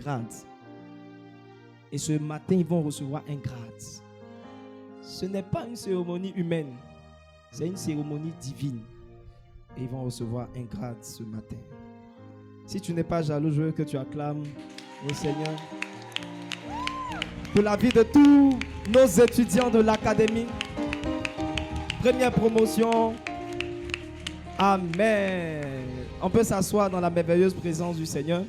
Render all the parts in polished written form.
grade. Et ce matin, ils vont recevoir un grade. Ce n'est pas une cérémonie humaine, c'est une cérémonie divine. Et ils vont recevoir un grade ce matin. Si tu n'es pas jaloux, je veux que tu acclames au Seigneur pour la vie de tous nos étudiants de l'académie. Première promotion. Amen. On peut s'asseoir dans la merveilleuse présence du Seigneur.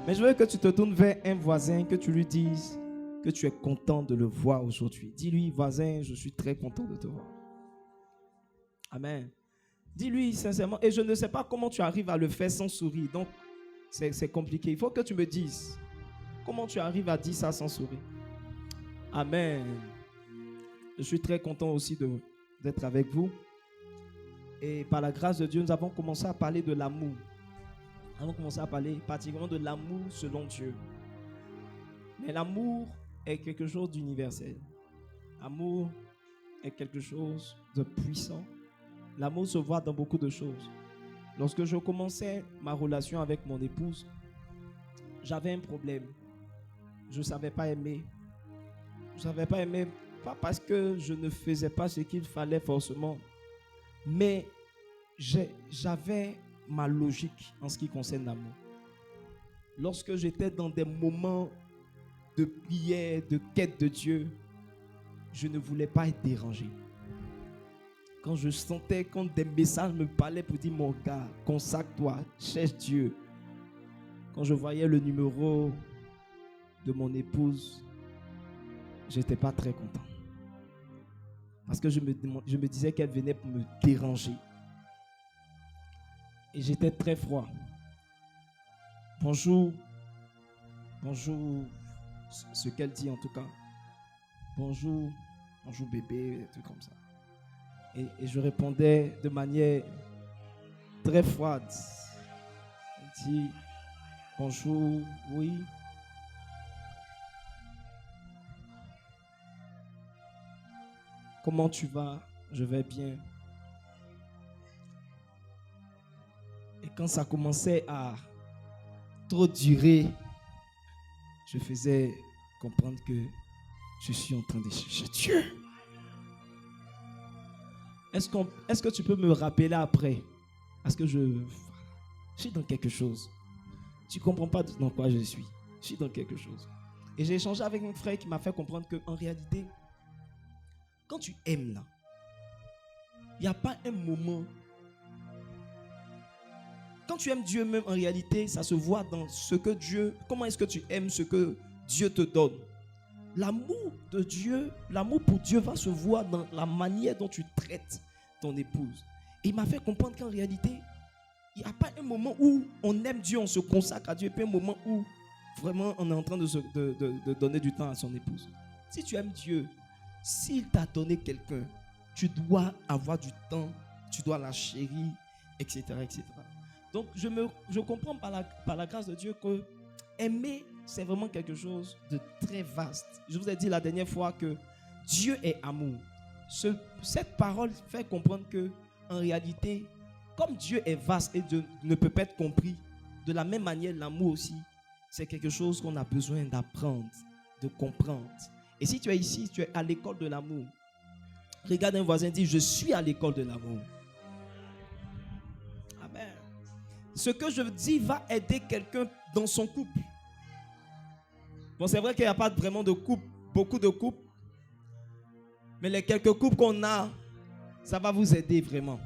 Mais je veux que tu te tournes vers un voisin, que tu lui dises que tu es content de le voir aujourd'hui. Dis-lui, voisin, je suis très content de te voir. Amen. Dis-lui sincèrement, et je ne sais pas comment tu arrives à le faire sans sourire. Donc, c'est compliqué. Il faut que tu me dises comment tu arrives à dire ça sans sourire. Amen. Je suis très content aussi d'être avec vous. Et par la grâce de Dieu, nous avons commencé à parler de l'amour. Nous avons commencé à parler particulièrement de l'amour selon Dieu. Mais l'amour est quelque chose d'universel. L'amour est quelque chose de puissant. L'amour se voit dans beaucoup de choses. Lorsque je commençais ma relation avec mon épouse, j'avais un problème. Je ne savais pas aimer. Je ne savais pas aimer, pas parce que je ne faisais pas ce qu'il fallait forcément, mais j'avais ma logique en ce qui concerne l'amour. Lorsque j'étais dans des moments de prière, de quête de Dieu, je ne voulais pas être dérangé. Quand je sentais, quand des messages me parlaient pour dire, mon gars, consacre-toi, cherche Dieu. Quand je voyais le numéro de mon épouse, j'étais pas très content. Parce que je me disais qu'elle venait pour me déranger. Et j'étais très froid. Bonjour. Bonjour. Ce qu'elle dit en tout cas. Bonjour. Bonjour bébé, des trucs comme ça. Et je répondais de manière très froide. Elle dit bonjour, oui. Comment tu vas? Je vais bien. Et quand ça commençait à trop durer, je faisais comprendre que je suis en train de chercher Dieu. Est-ce que tu peux me rappeler après? Parce que je suis dans quelque chose. Tu ne comprends pas dans quoi je suis. Je suis dans quelque chose. Et j'ai échangé avec mon frère qui m'a fait comprendre qu'en réalité, quand tu aimes là, il n'y a pas un moment. Quand tu aimes Dieu même, en réalité, ça se voit dans ce que Dieu, comment est-ce que tu aimes ce que Dieu te donne. L'amour de Dieu, l'amour pour Dieu va se voir dans la manière dont tu traites ton épouse. Et il m'a fait comprendre qu'en réalité, il n'y a pas un moment où on aime Dieu, on se consacre à Dieu, et puis un moment où vraiment on est en train de donner du temps à son épouse. Si tu aimes Dieu, s'il t'a donné quelqu'un, tu dois avoir du temps, tu dois la chérir, etc., etc. Donc, je comprends par la grâce de Dieu que aimer, c'est vraiment quelque chose de très vaste. Je vous ai dit la dernière fois que Dieu est amour. Cette parole fait comprendre que, en réalité, comme Dieu est vaste et Dieu ne peut pas être compris, de la même manière, l'amour aussi, c'est quelque chose qu'on a besoin d'apprendre, de comprendre. Et si tu es ici, tu es à l'école de l'amour, regarde un voisin et dis, je suis à l'école de l'amour. Amen. Ce que je dis va aider quelqu'un dans son couple. Bon, c'est vrai qu'il n'y a pas vraiment de couple, beaucoup de couples. Mais les quelques couples qu'on a, ça va vous aider vraiment.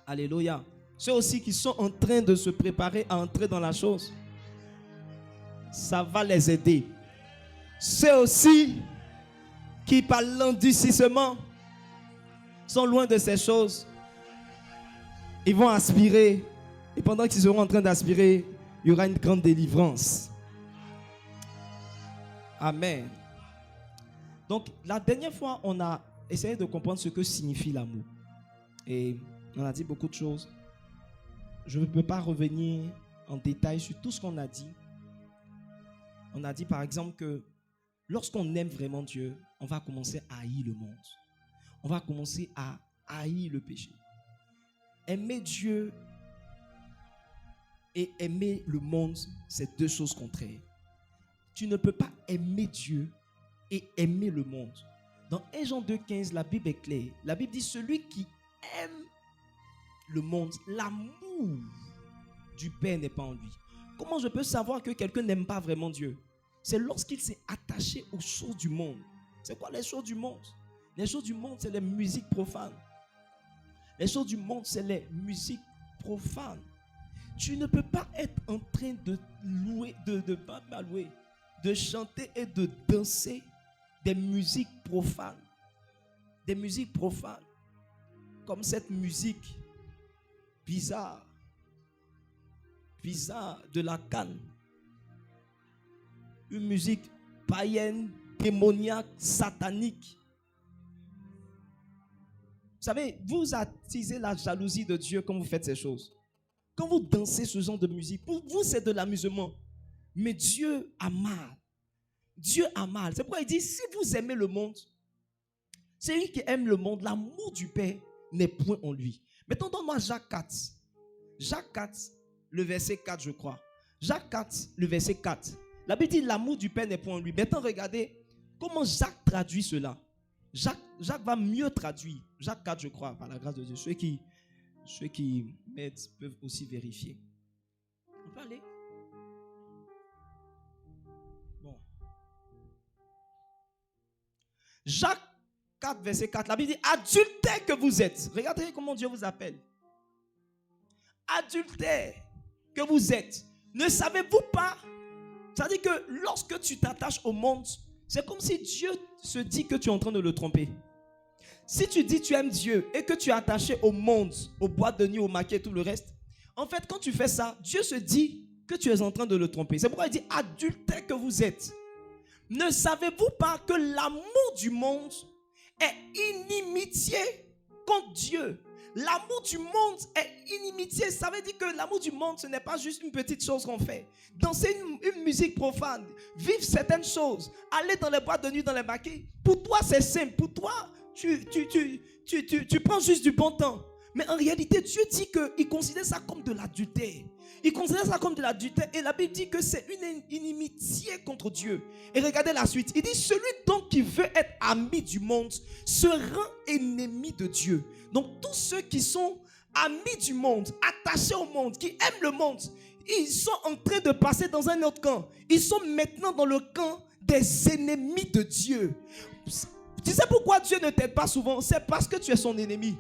Alléluia. Ceux aussi qui sont en train de se préparer à entrer dans la chose, ça va les aider. Ceux aussi qui par l'endurcissement sont loin de ces choses, ils vont aspirer. Et pendant qu'ils seront en train d'aspirer, il y aura une grande délivrance. Amen. Donc, la dernière fois, on a essayé de comprendre ce que signifie l'amour. Et on a dit beaucoup de choses. Je ne peux pas revenir en détail sur tout ce qu'on a dit. On a dit par exemple que lorsqu'on aime vraiment Dieu, on va commencer à haïr le monde. On va commencer à haïr le péché. Aimer Dieu et aimer le monde, c'est deux choses contraires. Tu ne peux pas aimer Dieu et aimer le monde. Dans 1 Jean 2,15, la Bible est claire. La Bible dit, celui qui aime le monde, l'amour du Père n'est pas en lui. Comment je peux savoir que quelqu'un n'aime pas vraiment Dieu? C'est lorsqu'il s'est attaché aux choses du monde. C'est quoi les choses du monde? Les choses du monde, c'est les musiques profanes. Les choses du monde, c'est les musiques profanes. Tu ne peux pas être en train de louer, de chanter et de danser des musiques profanes. Des musiques profanes. Comme cette musique bizarre de la Cannes. Une musique païenne, démoniaque, satanique. Vous savez, vous attisez la jalousie de Dieu quand vous faites ces choses. Quand vous dansez ce genre de musique, pour vous c'est de l'amusement. Mais Dieu a mal. Dieu a mal. C'est pourquoi il dit, si vous aimez le monde, celui qui aime le monde, l'amour du Père n'est point en lui. Maintenant, donne-moi Jacques 4. Jacques 4, le verset 4, je crois. Jacques 4, le verset 4. La Bible dit, l'amour du Père n'est point en lui. Maintenant, regardez comment Jacques traduit cela. Jacques va mieux traduire. Jacques 4, je crois, par la grâce de Dieu. Ceux qui m'aident peuvent aussi vérifier. On peut aller? Bon. Jacques 4, verset 4. La Bible dit, adultère que vous êtes. Regardez comment Dieu vous appelle. Adultère que vous êtes. Ne savez-vous pas? Ça veut dire que lorsque tu t'attaches au monde, c'est comme si Dieu se dit que tu es en train de le tromper. Si tu dis tu aimes Dieu et que tu es attaché au monde, aux boîtes de nuit, au maquis et tout le reste, en fait, quand tu fais ça, Dieu se dit que tu es en train de le tromper. C'est pourquoi il dit adultère que vous êtes. Ne savez-vous pas que l'amour du monde est inimitié contre Dieu? L'amour du monde est inimitié. Ça veut dire que l'amour du monde, ce n'est pas juste une petite chose qu'on fait. Danser une musique profane, vivre certaines choses, aller dans les boîtes de nuit, dans les maquis. Pour toi, c'est simple. Pour toi, tu prends juste du bon temps. Mais en réalité, Dieu dit qu'il considère ça comme de l'adultère. Il considère ça comme de l'adultère. Et la Bible dit que c'est une inimitié contre Dieu. Et regardez la suite. Il dit, celui donc qui veut être ami du monde se rend ennemi de Dieu. Donc tous ceux qui sont amis du monde, attachés au monde, qui aiment le monde, ils sont en train de passer dans un autre camp. Ils sont maintenant dans le camp des ennemis de Dieu. Tu sais pourquoi Dieu ne t'aide pas souvent? C'est parce que tu es son ennemi.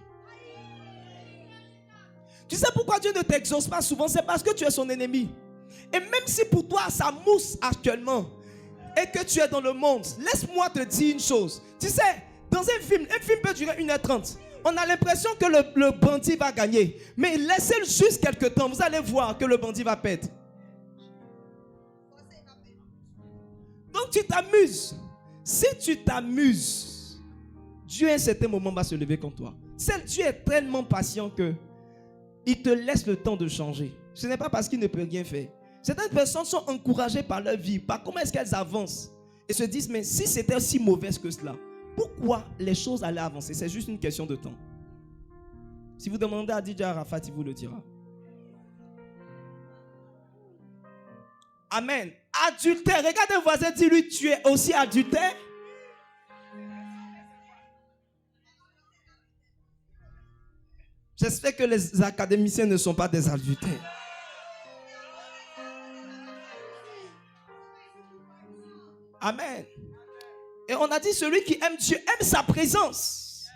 Tu sais pourquoi Dieu ne t'exauce pas souvent? C'est parce que tu es son ennemi. Et même si pour toi ça mousse actuellement et que tu es dans le monde, laisse-moi te dire une chose. Tu sais, dans un film peut durer 1h30. On a l'impression que le bandit va gagner. Mais laissez-le juste quelques temps. Vous allez voir que le bandit va perdre. Donc tu t'amuses. Si tu t'amuses, Dieu à un certain moment va se lever contre toi. Dieu est tellement patient que il te laisse le temps de changer. Ce n'est pas parce qu'il ne peut rien faire. Certaines personnes sont encouragées par leur vie, par comment est-ce qu'elles avancent. Et se disent, mais si c'était aussi mauvaise que cela, pourquoi les choses allaient avancer? C'est juste une question de temps. Si vous demandez à DJ Arafat, il vous le dira. Amen. Adultère. Regardez le voisin, dis-lui, tu es aussi adultère. J'espère que les académiciens ne sont pas des adultères. Amen. Et on a dit, celui qui aime Dieu aime sa présence.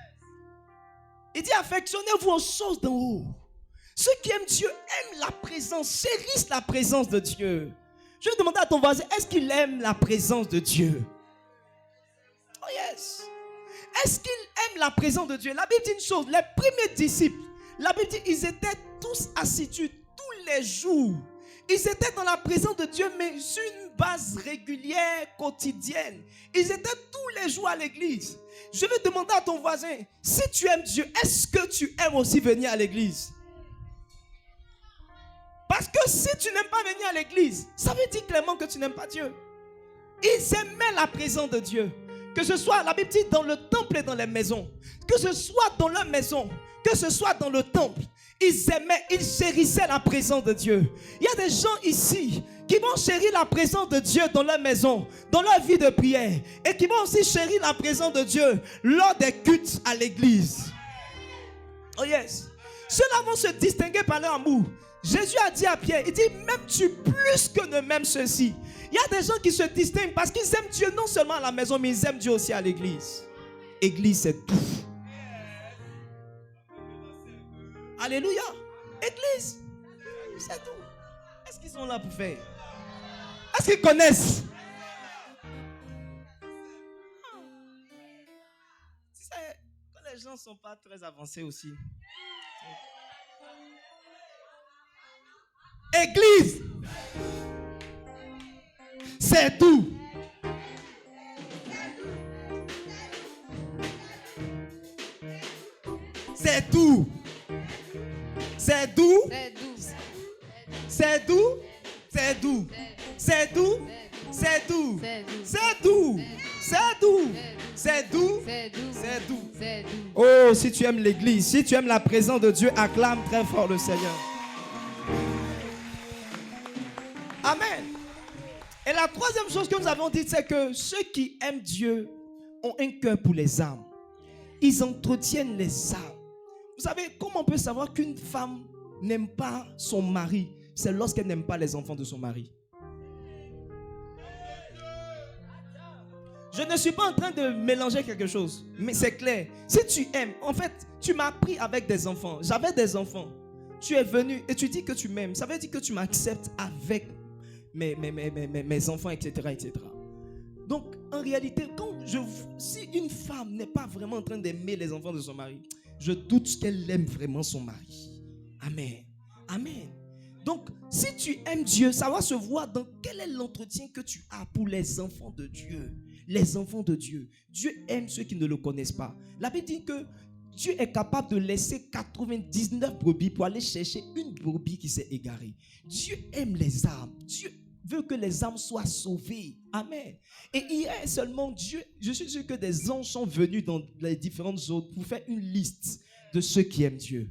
Il dit, affectionnez-vous aux choses d'en haut. Ceux qui aiment Dieu aiment la présence, chérissent la présence de Dieu. Je vais demander à ton voisin, est-ce qu'il aime la présence de Dieu? Oh yes. Est-ce qu'il aime la présence de Dieu? La Bible dit une chose, les premiers disciples, la Bible dit, ils étaient tous assidus, tous les jours. Ils étaient dans la présence de Dieu, mais sur une base régulière, quotidienne. Ils étaient tous les jours à l'église. Je vais demander à ton voisin, si tu aimes Dieu, est-ce que tu aimes aussi venir à l'église? Parce que si tu n'aimes pas venir à l'église, ça veut dire clairement que tu n'aimes pas Dieu. Ils aimaient la présence de Dieu. Que ce soit, la Bible dit, dans le temple et dans les maisons. Que ce soit dans leur maison, que ce soit dans le temple. Ils aimaient, ils chérissaient la présence de Dieu. Il y a des gens ici qui vont chérir la présence de Dieu dans leur maison, dans leur vie de prière, et qui vont aussi chérir la présence de Dieu lors des cultes à l'église. Oh yes. Ceux-là vont se distinguer par leur amour. Jésus a dit à Pierre, il dit, m'aimes-tu plus que ne m'aiment ceux-ci? Il y a des gens qui se distinguent parce qu'ils aiment Dieu non seulement à la maison, mais ils aiment Dieu aussi à l'église. Église, c'est tout. Alléluia. Église, c'est tout. Est-ce qu'ils sont là pour faire? Est-ce qu'ils connaissent? Quand les gens ne sont pas très avancés aussi. Église, c'est tout. C'est tout. C'est doux. C'est doux. C'est doux. C'est doux. C'est doux. C'est doux. C'est doux. C'est doux. C'est doux. Oh, si tu aimes l'église, si tu aimes la présence de Dieu, acclame très fort le Seigneur. Amen. Et la troisième chose que nous avons dit, c'est que ceux qui aiment Dieu ont un cœur pour les âmes. Ils entretiennent les âmes. Vous savez, comment on peut savoir qu'une femme n'aime pas son mari? C'est lorsqu'elle n'aime pas les enfants de son mari. Je ne suis pas en train de mélanger quelque chose, mais c'est clair. Si tu aimes, en fait, tu m'as pris avec des enfants. J'avais des enfants. Tu es venu et tu dis que tu m'aimes. Ça veut dire que tu m'acceptes avec mes enfants, etc., etc. Donc, en réalité, si une femme n'est pas vraiment en train d'aimer les enfants de son mari, je doute qu'elle aime vraiment son mari. Amen. Amen. Donc, si tu aimes Dieu, ça va se voir dans quel est l'entretien que tu as pour les enfants de Dieu. Les enfants de Dieu. Dieu aime ceux qui ne le connaissent pas. La Bible dit que Dieu est capable de laisser 99 brebis pour aller chercher une brebis qui s'est égarée. Dieu aime les âmes. Dieu veut que les âmes soient sauvées. Amen. Et hier seulement, Dieu, je suis sûr que des anges sont venus dans les différentes zones pour faire une liste de ceux qui aiment Dieu.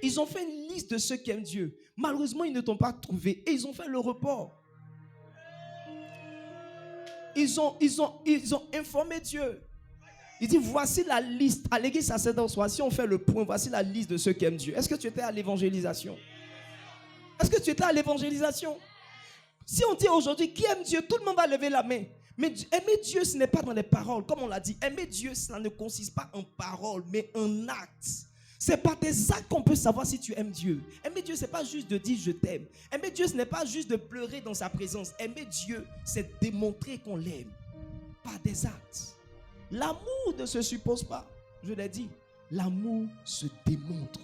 Ils ont fait une liste de ceux qui aiment Dieu. Malheureusement, ils ne t'ont pas trouvé et ils ont fait le report. Ils ont informé Dieu. Il dit, voici la liste. À l'église sacerdoce, si on fait le point, voici la liste de ceux qui aiment Dieu. Est-ce que tu étais à l'évangélisation? Est-ce que tu étais à l'évangélisation? Si on dit aujourd'hui, qui aime Dieu, tout le monde va lever la main. Mais aimer Dieu, ce n'est pas dans les paroles, comme on l'a dit. Aimer Dieu, ça ne consiste pas en paroles, mais en actes. C'est par tes actes qu'on peut savoir si tu aimes Dieu. Aimer Dieu, ce n'est pas juste de dire je t'aime. Aimer Dieu, ce n'est pas juste de pleurer dans sa présence. Aimer Dieu, c'est démontrer qu'on l'aime par des actes. L'amour ne se suppose pas. Je l'ai dit, l'amour se démontre.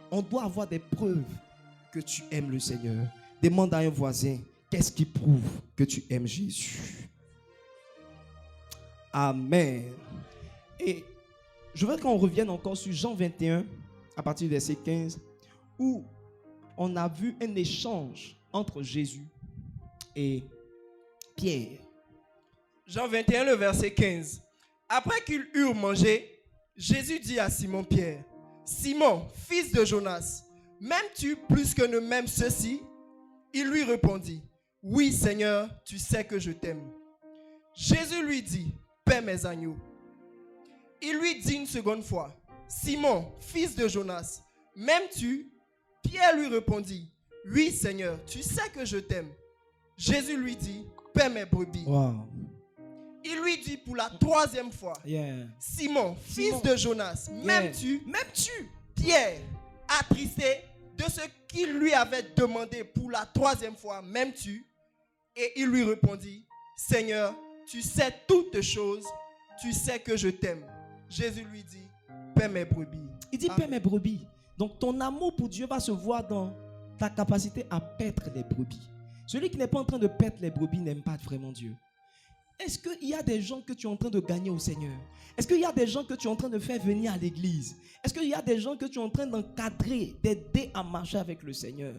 On doit avoir des preuves que tu aimes le Seigneur. Demande à un voisin, qu'est-ce qui prouve que tu aimes Jésus? Amen. Et je veux qu'on revienne encore sur Jean 21, à partir du verset 15, où on a vu un échange entre Jésus et Pierre. Jean 21, le verset 15. Après qu'ils eurent mangé, Jésus dit à Simon-Pierre, « Simon, fils de Jonas, m'aimes-tu plus que ne m'aiment ceux-ci » Il lui répondit, « Oui, Seigneur, tu sais que je t'aime. » Jésus lui dit, « Paie mes agneaux. » Il lui dit une seconde fois, « Simon, fils de Jonas, m'aimes-tu » Pierre lui répondit, « Oui, Seigneur, tu sais que je t'aime. » Jésus lui dit, « Paie mes brebis. » Wow. Il lui dit pour la troisième fois, « Simon, fils de Jonas, m'aimes-tu » M'aimes-tu? Pierre, attristé de ce qu'il lui avait demandé pour la troisième fois, « M'aimes-tu » Et il lui répondit, « Seigneur, tu sais toutes choses, tu sais que je t'aime. » Jésus lui dit, « Paie mes brebis. » Il dit, paie mes brebis. Donc ton amour pour Dieu va se voir dans ta capacité à paître les brebis. Celui qui n'est pas en train de paître les brebis n'aime pas vraiment Dieu. Est-ce qu'il y a des gens que tu es en train de gagner au Seigneur? Est-ce qu'il y a des gens que tu es en train de faire venir à l'église? Est-ce qu'il y a des gens que tu es en train d'encadrer, d'aider à marcher avec le Seigneur?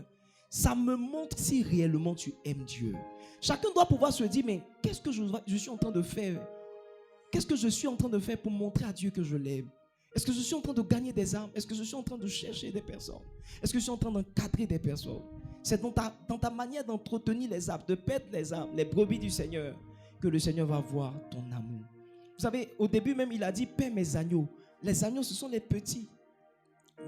Ça me montre si réellement tu aimes Dieu. Chacun doit pouvoir se dire, mais qu'est-ce que je suis en train de faire? Qu'est-ce que je suis en train de faire pour montrer à Dieu que je l'aime? Est-ce que je suis en train de gagner des âmes? Est-ce que je suis en train de chercher des personnes? Est-ce que je suis en train d'encadrer des personnes? C'est dans ta manière d'entretenir les âmes, de perdre les âmes, les brebis du Seigneur, que le Seigneur va voir ton amour. Vous savez, au début même, il a dit, paie mes agneaux. Les agneaux, ce sont les petits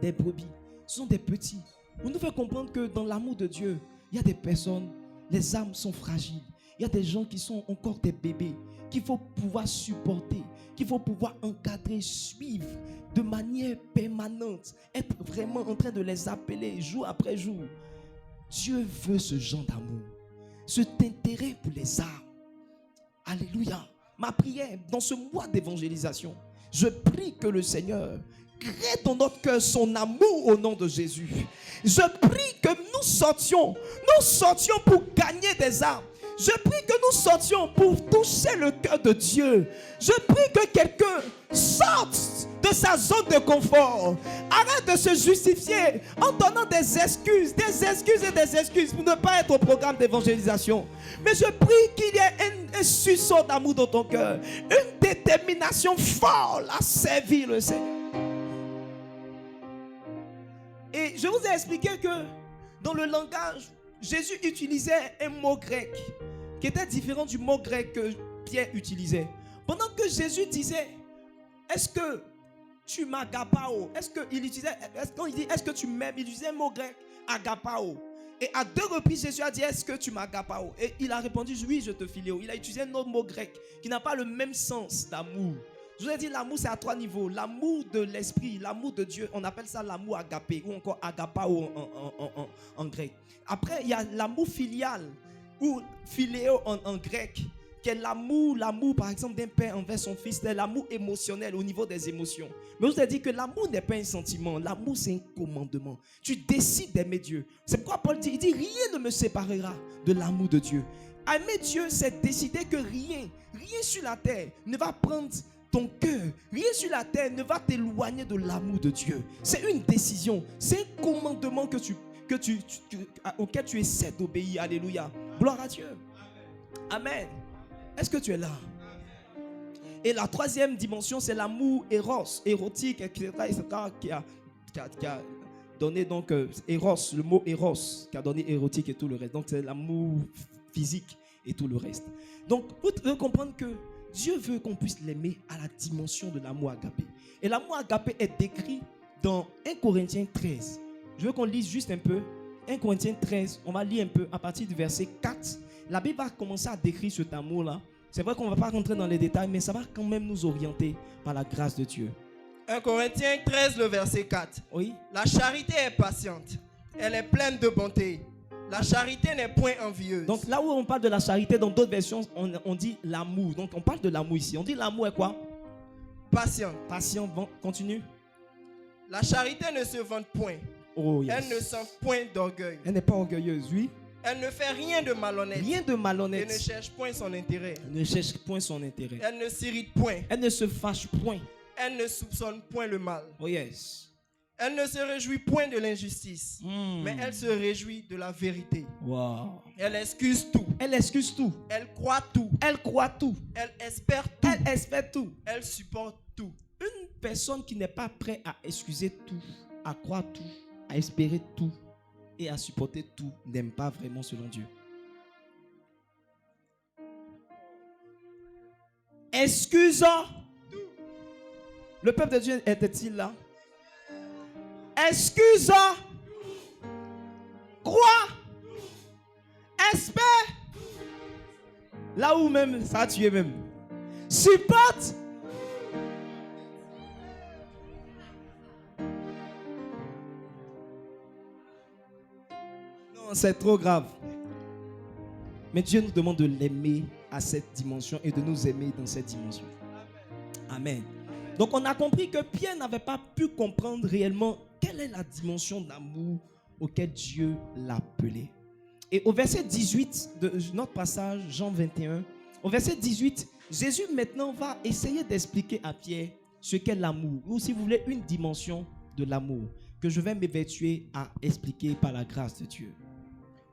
des brebis. Ce sont des petits. Vous nous fait comprendre que dans l'amour de Dieu, il y a des personnes, les âmes sont fragiles. Il y a des gens qui sont encore des bébés, qu'il faut pouvoir supporter, qu'il faut pouvoir encadrer, suivre de manière permanente, être vraiment en train de les appeler jour après jour. Dieu veut ce genre d'amour, cet intérêt pour les âmes. Alléluia. Ma prière dans ce mois d'évangélisation, je prie que le Seigneur crée dans notre cœur son amour au nom de Jésus. Je prie que nous sortions pour gagner des âmes. Je prie que nous sortions pour toucher le cœur de Dieu. Je prie que quelqu'un sorte de sa zone de confort. Arrête de se justifier en donnant des excuses pour ne pas être au programme d'évangélisation. Mais je prie qu'il y ait un sursaut d'amour dans ton cœur, une détermination folle à servir le Seigneur. Et je vous ai expliqué que dans le langage, Jésus utilisait un mot grec qui était différent du mot grec que Pierre utilisait. Pendant que Jésus disait, est-ce que tu m'agapao? Quand il dit, est-ce que tu m'aimes? Il utilisait un mot grec, agapao. Et à 2 reprises, Jésus a dit, est-ce que tu m'agapao? Et il a répondu, oui, je te philéo. Il a utilisé un autre mot grec qui n'a pas le même sens d'amour. Je vous ai dit, l'amour, c'est à 3 niveaux. L'amour de l'esprit, l'amour de Dieu, on appelle ça l'amour agapé ou encore agapao en grec. Après, il y a l'amour filial ou philéo en grec, qui est l'amour par exemple d'un père envers son fils. C'est l'amour émotionnel au niveau des émotions. Mais je vous ai dit que l'amour n'est pas un sentiment. L'amour, c'est un commandement. Tu décides d'aimer Dieu. C'est pourquoi Paul dit, il dit, rien ne me séparera de l'amour de Dieu. Aimer Dieu, c'est décider que rien sur la terre ne va prendre ton cœur, rien sur la terre ne va t'éloigner de l'amour de Dieu. C'est une décision, c'est un commandement auquel tu essaies d'obéir. Alléluia. Gloire à Dieu. Amen. Est-ce que tu es là? Et la 3e dimension, c'est l'amour érotique, etc. qui a donné donc éros, le mot éros, qui a donné érotique et tout le reste. Donc c'est l'amour physique et tout le reste. Donc vous devez comprendre que Dieu veut qu'on puisse l'aimer à la dimension de l'amour agapé. Et l'amour agapé est décrit dans 1 Corinthiens 13. Je veux qu'on lise juste un peu. 1 Corinthiens 13, on va lire un peu à partir du verset 4. La Bible va commencer à décrire cet amour-là. C'est vrai qu'on ne va pas rentrer dans les détails, mais ça va quand même nous orienter par la grâce de Dieu. 1 Corinthiens 13, le verset 4. Oui. La charité est patiente. Elle est pleine de bonté. La charité n'est point envieuse. Donc là où on parle de la charité, dans d'autres versions, on dit l'amour. Donc on parle de l'amour ici. On dit l'amour est quoi? Patient. Patient, bon, continue. La charité ne se vante point. Oh, yes. Elle ne sent point d'orgueil. Elle n'est pas orgueilleuse, oui. Elle ne fait rien de malhonnête. Rien de malhonnête. Elle ne cherche point son intérêt. Elle ne cherche point son intérêt. Elle ne s'irrite point. Elle ne se fâche point. Elle ne soupçonne point le mal. Oh yes. Elle ne se réjouit point de l'injustice, mais elle se réjouit de la vérité. Wow. Elle excuse tout. Elle excuse tout. Elle croit tout. Elle croit tout. Elle espère tout. Elle espère tout. Elle supporte tout. Une personne qui n'est pas prête à excuser tout, à croire tout, à espérer tout et à supporter tout n'aime pas vraiment selon Dieu. Excusons. Le peuple de Dieu était-il là? Excuse, crois, espère. Là où même, ça a tué même. Supporte. Non, c'est trop grave. Mais Dieu nous demande de l'aimer à cette dimension et de nous aimer dans cette dimension. Amen. Donc on a compris que Pierre n'avait pas pu comprendre réellement quelle est la dimension d'amour auquel Dieu l'a appelé. Et au verset 18 de notre passage, Jean 21, au verset 18, Jésus maintenant va essayer d'expliquer à Pierre ce qu'est l'amour, ou si vous voulez une dimension de l'amour, que je vais m'évertuer à expliquer par la grâce de Dieu.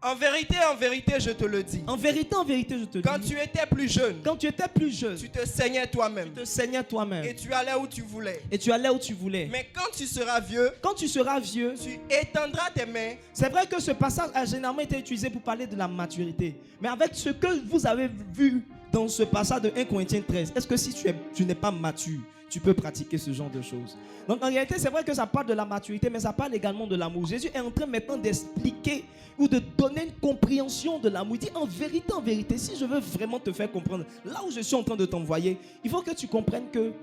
En vérité, je te le dis. En vérité, je te Quand dis. tu étais plus jeune, Quand tu étais plus jeune, tu te saignais toi-même. tu te saignais toi-même. Et tu allais où tu voulais. Et tu allais où tu voulais. Mais quand tu seras vieux, Quand tu seras vieux, tu étendras tes mains. c'est vrai que ce passage a généralement été utilisé pour parler de la maturité. Mais avec ce que vous avez vu dans ce passage de 1 Corinthiens 13, est-ce que si tu n'es pas mature, tu peux pratiquer ce genre de choses? Donc en réalité, c'est vrai que ça parle de la maturité, mais ça parle également de l'amour. Jésus est en train maintenant d'expliquer ou de donner une compréhension de l'amour. Il dit en vérité, si je veux vraiment te faire comprendre, là où je suis en train de t'envoyer, il faut que tu comprennes que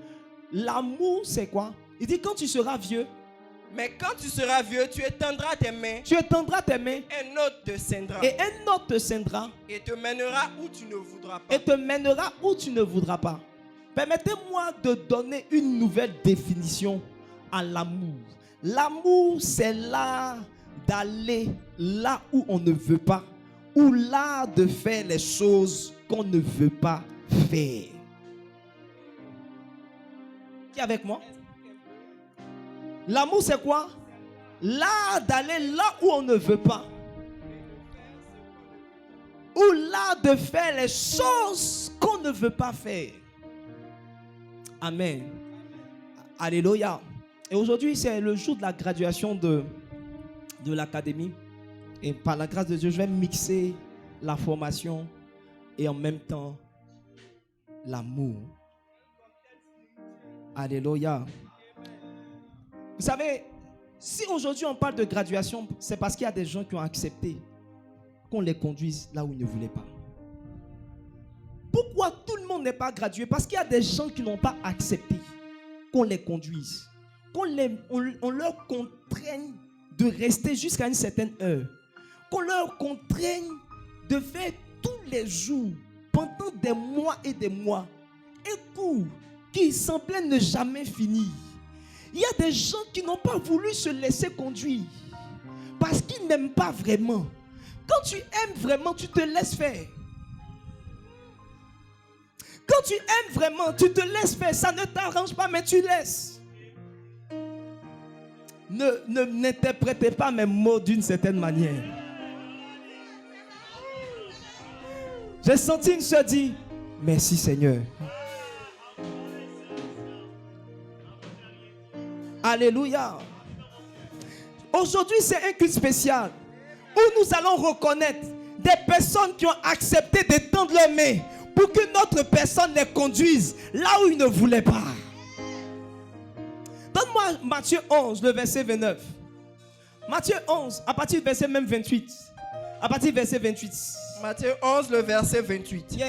l'amour, c'est quoi? Il dit quand tu seras vieux, Mais quand tu seras vieux, tu étendras tes mains. tu étendras tes mains Un autre te scindra. et un autre te scindra Et te mènera où tu ne voudras pas. et te mènera où tu ne voudras pas. Permettez-moi de donner une nouvelle définition à l'amour. L'amour, c'est l'art d'aller là où on ne veut pas, ou l'art de faire les choses qu'on ne veut pas faire. Qui est avec moi? L'amour, c'est quoi? L'art d'aller là où on ne veut pas, ou l'art de faire les choses qu'on ne veut pas faire. Amen. Alléluia. Et aujourd'hui, c'est le jour de la graduation de l'académie. Et par la grâce de Dieu, je vais mixer la formation et en même temps l'amour. Alléluia. Vous savez, si aujourd'hui on parle de graduation, c'est parce qu'il y a des gens qui ont accepté qu'on les conduise là où ils ne voulaient pas. Pourquoi tout le monde n'est pas gradué? Parce qu'il y a des gens qui n'ont pas accepté qu'on les conduise, on leur contraigne de rester jusqu'à une certaine heure, qu'on leur contraigne de faire tous les jours, pendant des mois et des mois, un cours qui semblait ne jamais finir. Il y a des gens qui n'ont pas voulu se laisser conduire parce qu'ils n'aiment pas vraiment. Quand tu aimes vraiment, tu te laisses faire. Quand tu aimes vraiment, tu te laisses faire. Ça ne t'arrange pas, mais tu laisses. N'interprétez pas mes mots d'une certaine manière. J'ai senti une soeur dire, merci Seigneur. Alléluia. Aujourd'hui, c'est un culte spécial où nous allons reconnaître des personnes qui ont accepté d'étendre leurs mains pour que notre personne les conduise là où ils ne voulaient pas. Donne-moi Matthieu 11, le verset 29. Matthieu 11, à partir du verset même 28. À partir du verset 28. Matthieu 11, le verset 28. Yeah.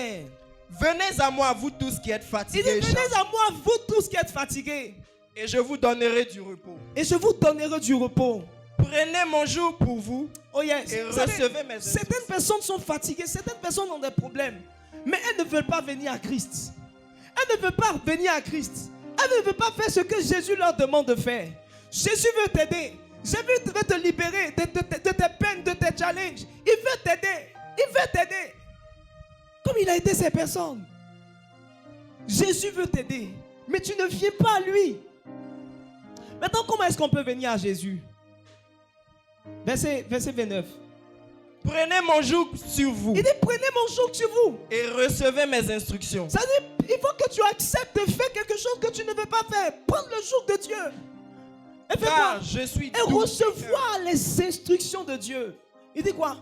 Venez à moi, vous tous qui êtes Il fatigués. dit, venez à moi, vous tous qui êtes fatigués, Et je vous donnerai du repos. et je vous donnerai du repos. Prenez mon joug pour vous. Oh yes. Et Vous savez, recevez mes instructions. certaines personnes sont fatiguées, certaines personnes ont des problèmes, mais elles ne veulent pas venir à Christ. Elles ne veulent pas venir à Christ. Elles ne veulent pas faire ce que Jésus leur demande de faire. Jésus veut t'aider. Jésus veut te libérer de tes peines, de tes challenges. Il veut t'aider. Il veut t'aider. Comme il a aidé ces personnes. Jésus veut t'aider. Mais tu ne viens pas à lui. Maintenant, comment est-ce qu'on peut venir à Jésus? Verset 29. Prenez mon joug sur vous. Il dit, prenez mon joug sur vous. Et recevez mes instructions. Ça dit, il faut que tu acceptes de faire quelque chose que tu ne veux pas faire. Prendre le joug de Dieu. Et fais quoi? Car je suis Et doux recevoir les instructions de Dieu. Il dit quoi?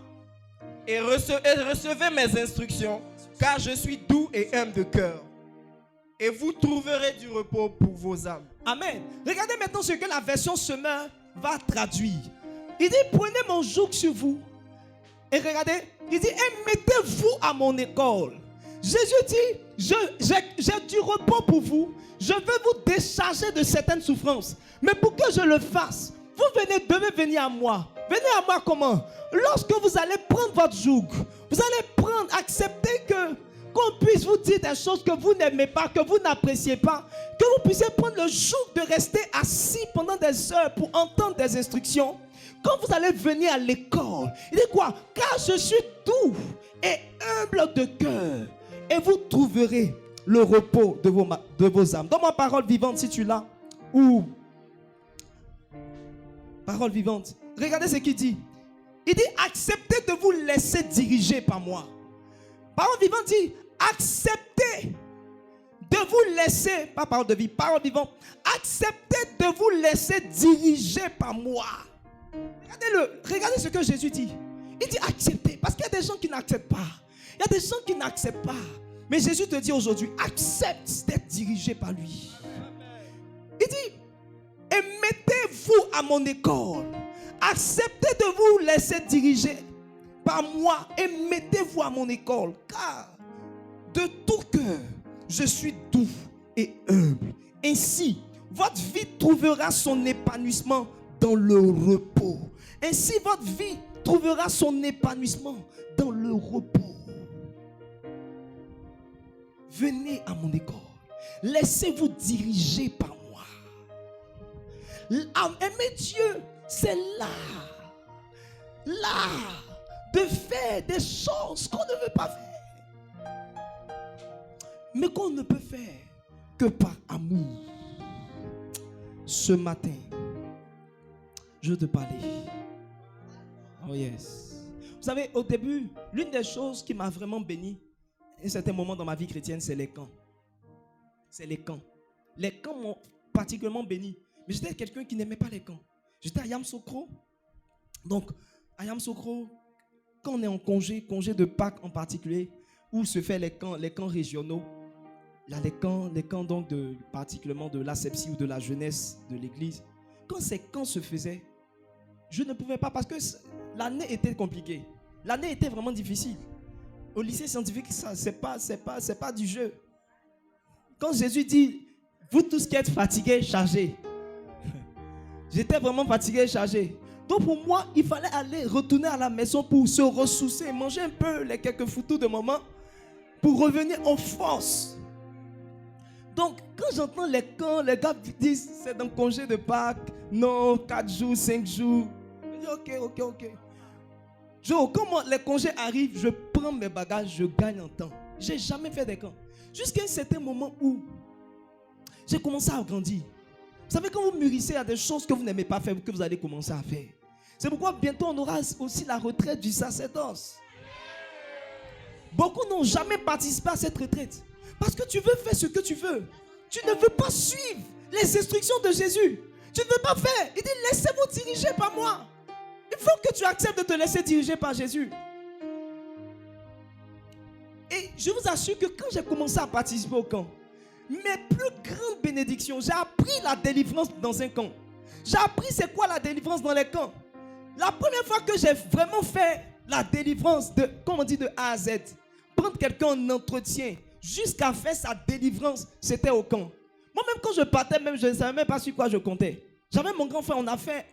et recevez mes instructions, car je suis doux et humble de cœur. Et vous trouverez du repos pour vos âmes. Amen. Regardez maintenant ce que la version Semeur va traduire. Il dit, prenez mon joug sur vous. Et regardez, il dit, et mettez-vous à mon école. Jésus dit, j'ai du repos pour vous. Je veux vous décharger de certaines souffrances. Mais pour que je le fasse, vous devez venir à moi. Venez à moi comment? Lorsque vous allez prendre votre joug, vous allez accepter qu'on puisse vous dire des choses que vous n'aimez pas, que vous n'appréciez pas, que vous puissiez prendre le joug de rester assis pendant des heures pour entendre des instructions. Quand vous allez venir à l'école, il dit quoi? Car je suis doux et humble de cœur, et vous trouverez le repos de vos âmes. Donne-moi parole vivante si tu l'as. Ou parole vivante. Regardez ce qu'il dit. Il dit, acceptez de vous laisser diriger par moi. Parole vivante dit, acceptez de vous laisser, pas parole de vie, parole vivante, acceptez de vous laisser diriger par moi. Regardez ce que Jésus dit. Il dit acceptez, parce qu'il y a des gens qui n'acceptent pas. Il y a des gens qui n'acceptent pas. Mais Jésus te dit aujourd'hui, accepte d'être dirigé par lui. Il dit, et mettez-vous à mon école. Acceptez de vous laisser diriger par moi et mettez-vous à mon école. Car de tout cœur, je suis doux et humble. Ainsi, votre vie trouvera son épanouissement dans le repos. Ainsi, votre vie trouvera son épanouissement dans le repos. Venez à mon école. Laissez-vous diriger par moi. Aimer Dieu, c'est l'art de faire des choses qu'on ne veut pas faire. Mais qu'on ne peut faire que par amour. Ce matin, je veux te parler. Oh yes. Vous savez, au début, l'une des choses qui m'a vraiment béni, à un certain moment dans ma vie chrétienne, c'est les camps. C'est les camps. Les camps m'ont particulièrement béni. Mais j'étais quelqu'un qui n'aimait pas les camps. J'étais à Yamoussoukro. Donc, à Yamoussoukro, quand on est en congé de Pâques en particulier, où se fait les camps régionaux, il y a les camps donc particulièrement de l'asepsie ou de la jeunesse de l'église. Quand ces camps se faisaient, je ne pouvais pas parce que l'année était compliquée. L'année était vraiment difficile. Au lycée scientifique, ça, c'est pas du jeu. Quand Jésus dit, vous tous qui êtes fatigués, chargés. J'étais vraiment fatigué, chargé. Donc pour moi, il fallait retourner à la maison pour se ressourcer, manger un peu les quelques foutous de maman pour revenir en force. Donc quand j'entends les camps, les gars disent c'est dans le congé de Pâques, non, 4 jours, 5 jours. Je dis ok. Quand les congés arrivent, je prends mes bagages, je gagne en temps. Je n'ai jamais fait des camps. Jusqu'à un certain moment où j'ai commencé à grandir. Vous savez, quand vous mûrissez, il y a des choses que vous n'aimez pas faire, que vous allez commencer à faire. C'est pourquoi bientôt on aura aussi la retraite du sacerdoce. Beaucoup n'ont jamais participé à cette retraite. Parce que tu veux faire ce que tu veux. Tu ne veux pas suivre les instructions de Jésus. Tu ne veux pas faire. Il dit, laissez-vous diriger par moi. Il faut que tu acceptes de te laisser diriger par Jésus. Et je vous assure que quand j'ai commencé à participer au camp, mes plus grandes bénédictions, j'ai appris la délivrance dans un camp. J'ai appris c'est quoi la délivrance dans les camps. La première fois que j'ai vraiment fait la délivrance de, comme on dit, de A à Z, prendre quelqu'un en entretien jusqu'à faire sa délivrance, c'était au camp. Moi-même quand je partais, je ne savais même pas sur quoi je comptais. J'avais mon grand frère, on a fait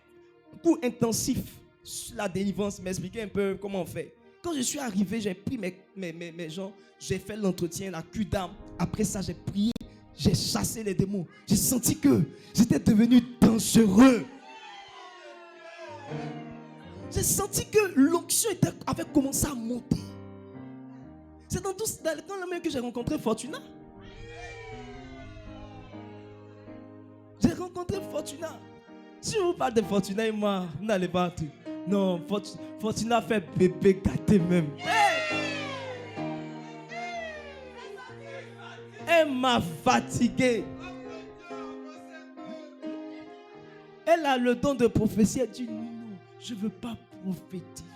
un cours intensif sur la délivrance, m'expliquer un peu comment on fait. Quand je suis arrivé, j'ai pris mes gens, j'ai fait l'entretien, la cul d'âme. Après ça, j'ai prié, j'ai chassé les démons. J'ai senti que j'étais devenu dangereux. J'ai senti que l'onction avait commencé à monter. C'est dans le même que j'ai rencontré Fortuna. J'ai rencontré Fortuna. Si je vous parle de Fortuna et moi, vous n'allez pas tout. Non, Fortuna fait bébé gâté même. Elle m'a fatigué. Elle a le don de prophétie. Elle dit non, je ne veux pas prophétiser.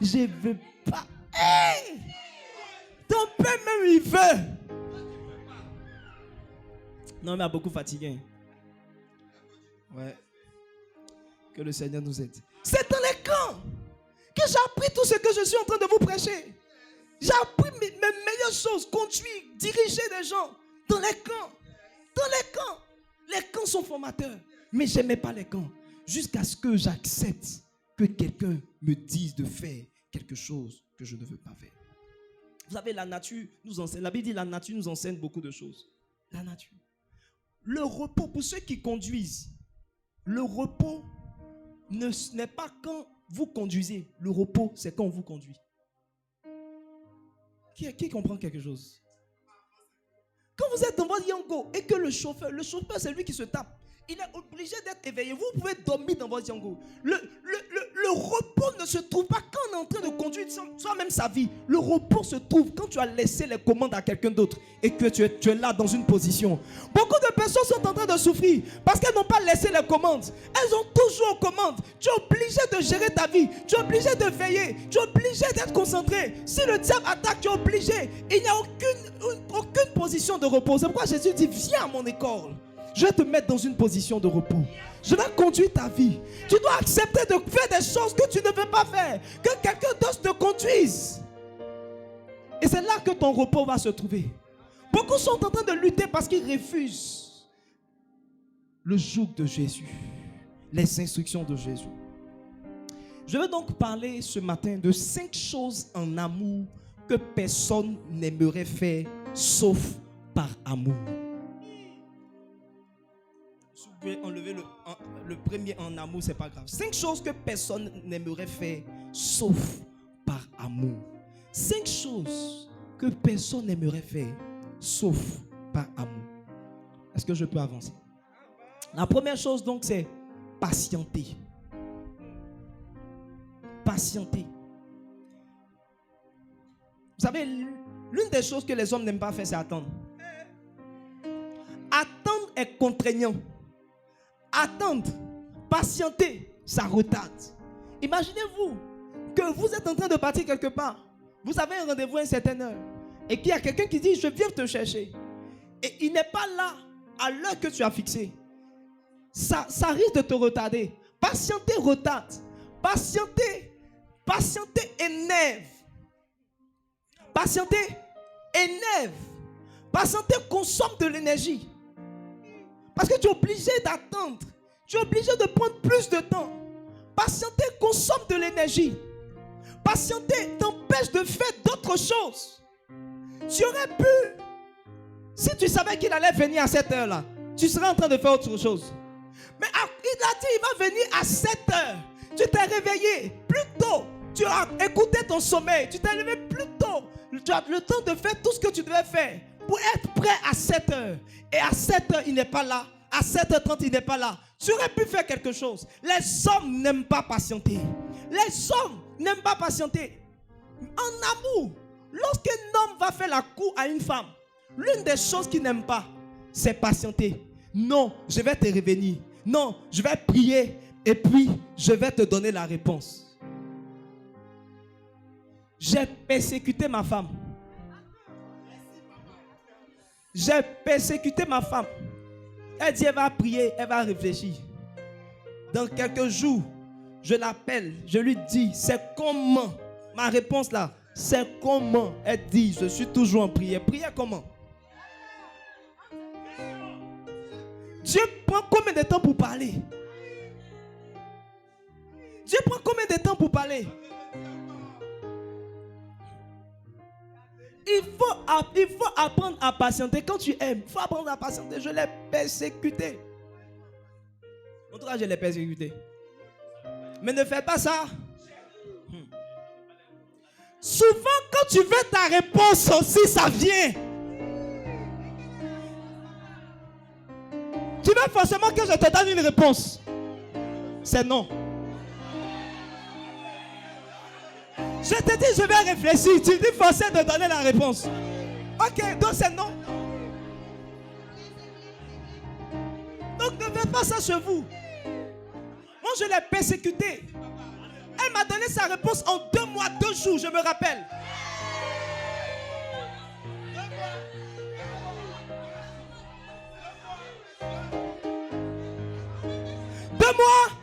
Je ne veux pas. Hey! Ton père même il veut. Non, mais elle a beaucoup fatigué. Ouais. Que le Seigneur nous aide. C'est dans les camps que j'ai appris tout ce que je suis en train de vous prêcher. J'ai appris mes meilleures choses, conduire, diriger des gens dans les camps. Dans les camps. Les camps sont formateurs. Mais je n'aimais pas les camps. Jusqu'à ce que j'accepte que quelqu'un me dise de faire quelque chose que je ne veux pas faire. Vous savez, la nature nous enseigne. La Bible dit la nature nous enseigne beaucoup de choses. La nature. Le repos, pour ceux qui conduisent, le repos n'est pas quand vous conduisez. Le repos, c'est quand on vous conduit. Qui comprend quelque chose? Quand vous êtes dans votre Yango et que le chauffeur c'est lui qui se tape. Il est obligé d'être éveillé. Vous pouvez dormir dans votre Django. Le repos ne se trouve pas quand on est en train de conduire soi-même sa vie. Le repos se trouve quand tu as laissé les commandes à quelqu'un d'autre et que tu es là dans une position. Beaucoup de personnes sont en train de souffrir parce qu'elles n'ont pas laissé les commandes. Elles ont toujours aux commandes. Tu es obligé de gérer ta vie. Tu es obligé de veiller. Tu es obligé d'être concentré. Si le diable attaque, tu es obligé. Il n'y a aucune position de repos. C'est pourquoi Jésus dit, viens à mon école. Je vais te mettre dans une position de repos. Je vais conduire ta vie. Tu dois accepter de faire des choses que tu ne veux pas faire. Que quelqu'un d'autre te conduise. Et c'est là que ton repos va se trouver. Beaucoup sont en train de lutter parce qu'ils refusent le joug de Jésus. Les instructions de Jésus. Je vais donc parler ce matin de 5 choses en amour que personne n'aimerait faire sauf par amour. Si vous pouvez enlever le premier en amour, c'est pas grave. 5 choses que personne n'aimerait faire sauf par amour. 5 choses que personne n'aimerait faire sauf par amour. Est-ce que je peux avancer? La première chose donc c'est patienter. Patienter. Vous savez, l'une des choses que les hommes n'aiment pas faire, c'est attendre. Attendre est contraignant. Attendre, patienter, ça retarde. Imaginez-vous que vous êtes en train de partir quelque part. Vous avez un rendez-vous à une certaine heure. Et qu'il y a quelqu'un qui dit, je viens te chercher. Et il n'est pas là à l'heure que tu as fixée. Ça risque de te retarder. Patienter retarde. Patienter énerve. Patienter énerve. Patienter consomme de l'énergie. Parce que tu es obligé d'attendre. Tu es obligé de prendre plus de temps. Patienter consomme de l'énergie. Patienter t'empêche de faire d'autres choses. Tu aurais pu, si tu savais qu'il allait venir à cette heure-là, tu serais en train de faire autre chose. Mais il a dit, il va venir à 7 heures. Tu t'es réveillé plus tôt. Tu as écouté ton sommeil. Tu t'es levé plus tôt. Tu as le temps de faire tout ce que tu devais faire pour être prêt à 7 heures. Et à 7 heures, il n'est pas là. À 7h30, il n'est pas là. Tu aurais pu faire quelque chose. Les hommes n'aiment pas patienter. Les hommes n'aiment pas patienter. En amour, lorsqu'un homme va faire la cour à une femme, l'une des choses qu'il n'aime pas, c'est patienter. Non, je vais te revenir. Non, je vais prier et puis je vais te donner la réponse. J'ai persécuté ma femme. J'ai persécuté ma femme. Elle dit, elle va prier, elle va réfléchir. Dans quelques jours, je l'appelle, je lui dis, c'est comment? Ma réponse là, c'est comment? Elle dit, je suis toujours en prière. Prière comment? Dieu prend combien de temps pour parler? Dieu prend combien de temps pour parler? Il faut apprendre à patienter. Quand tu aimes, il faut apprendre à patienter. Je l'ai persécuté. En tout cas, je l'ai persécuté. Mais ne faites pas ça. Souvent, quand tu veux ta réponse aussi, ça vient. Tu veux forcément que je te donne une réponse. C'est non. Je te dis, je vais réfléchir. Tu dis forcer de donner la réponse. Ok, donc c'est non. Donc ne faites pas ça chez vous. Moi, je l'ai persécutée. Elle m'a donné sa réponse en 2 mois, 2 jours, je me rappelle. Deux mois.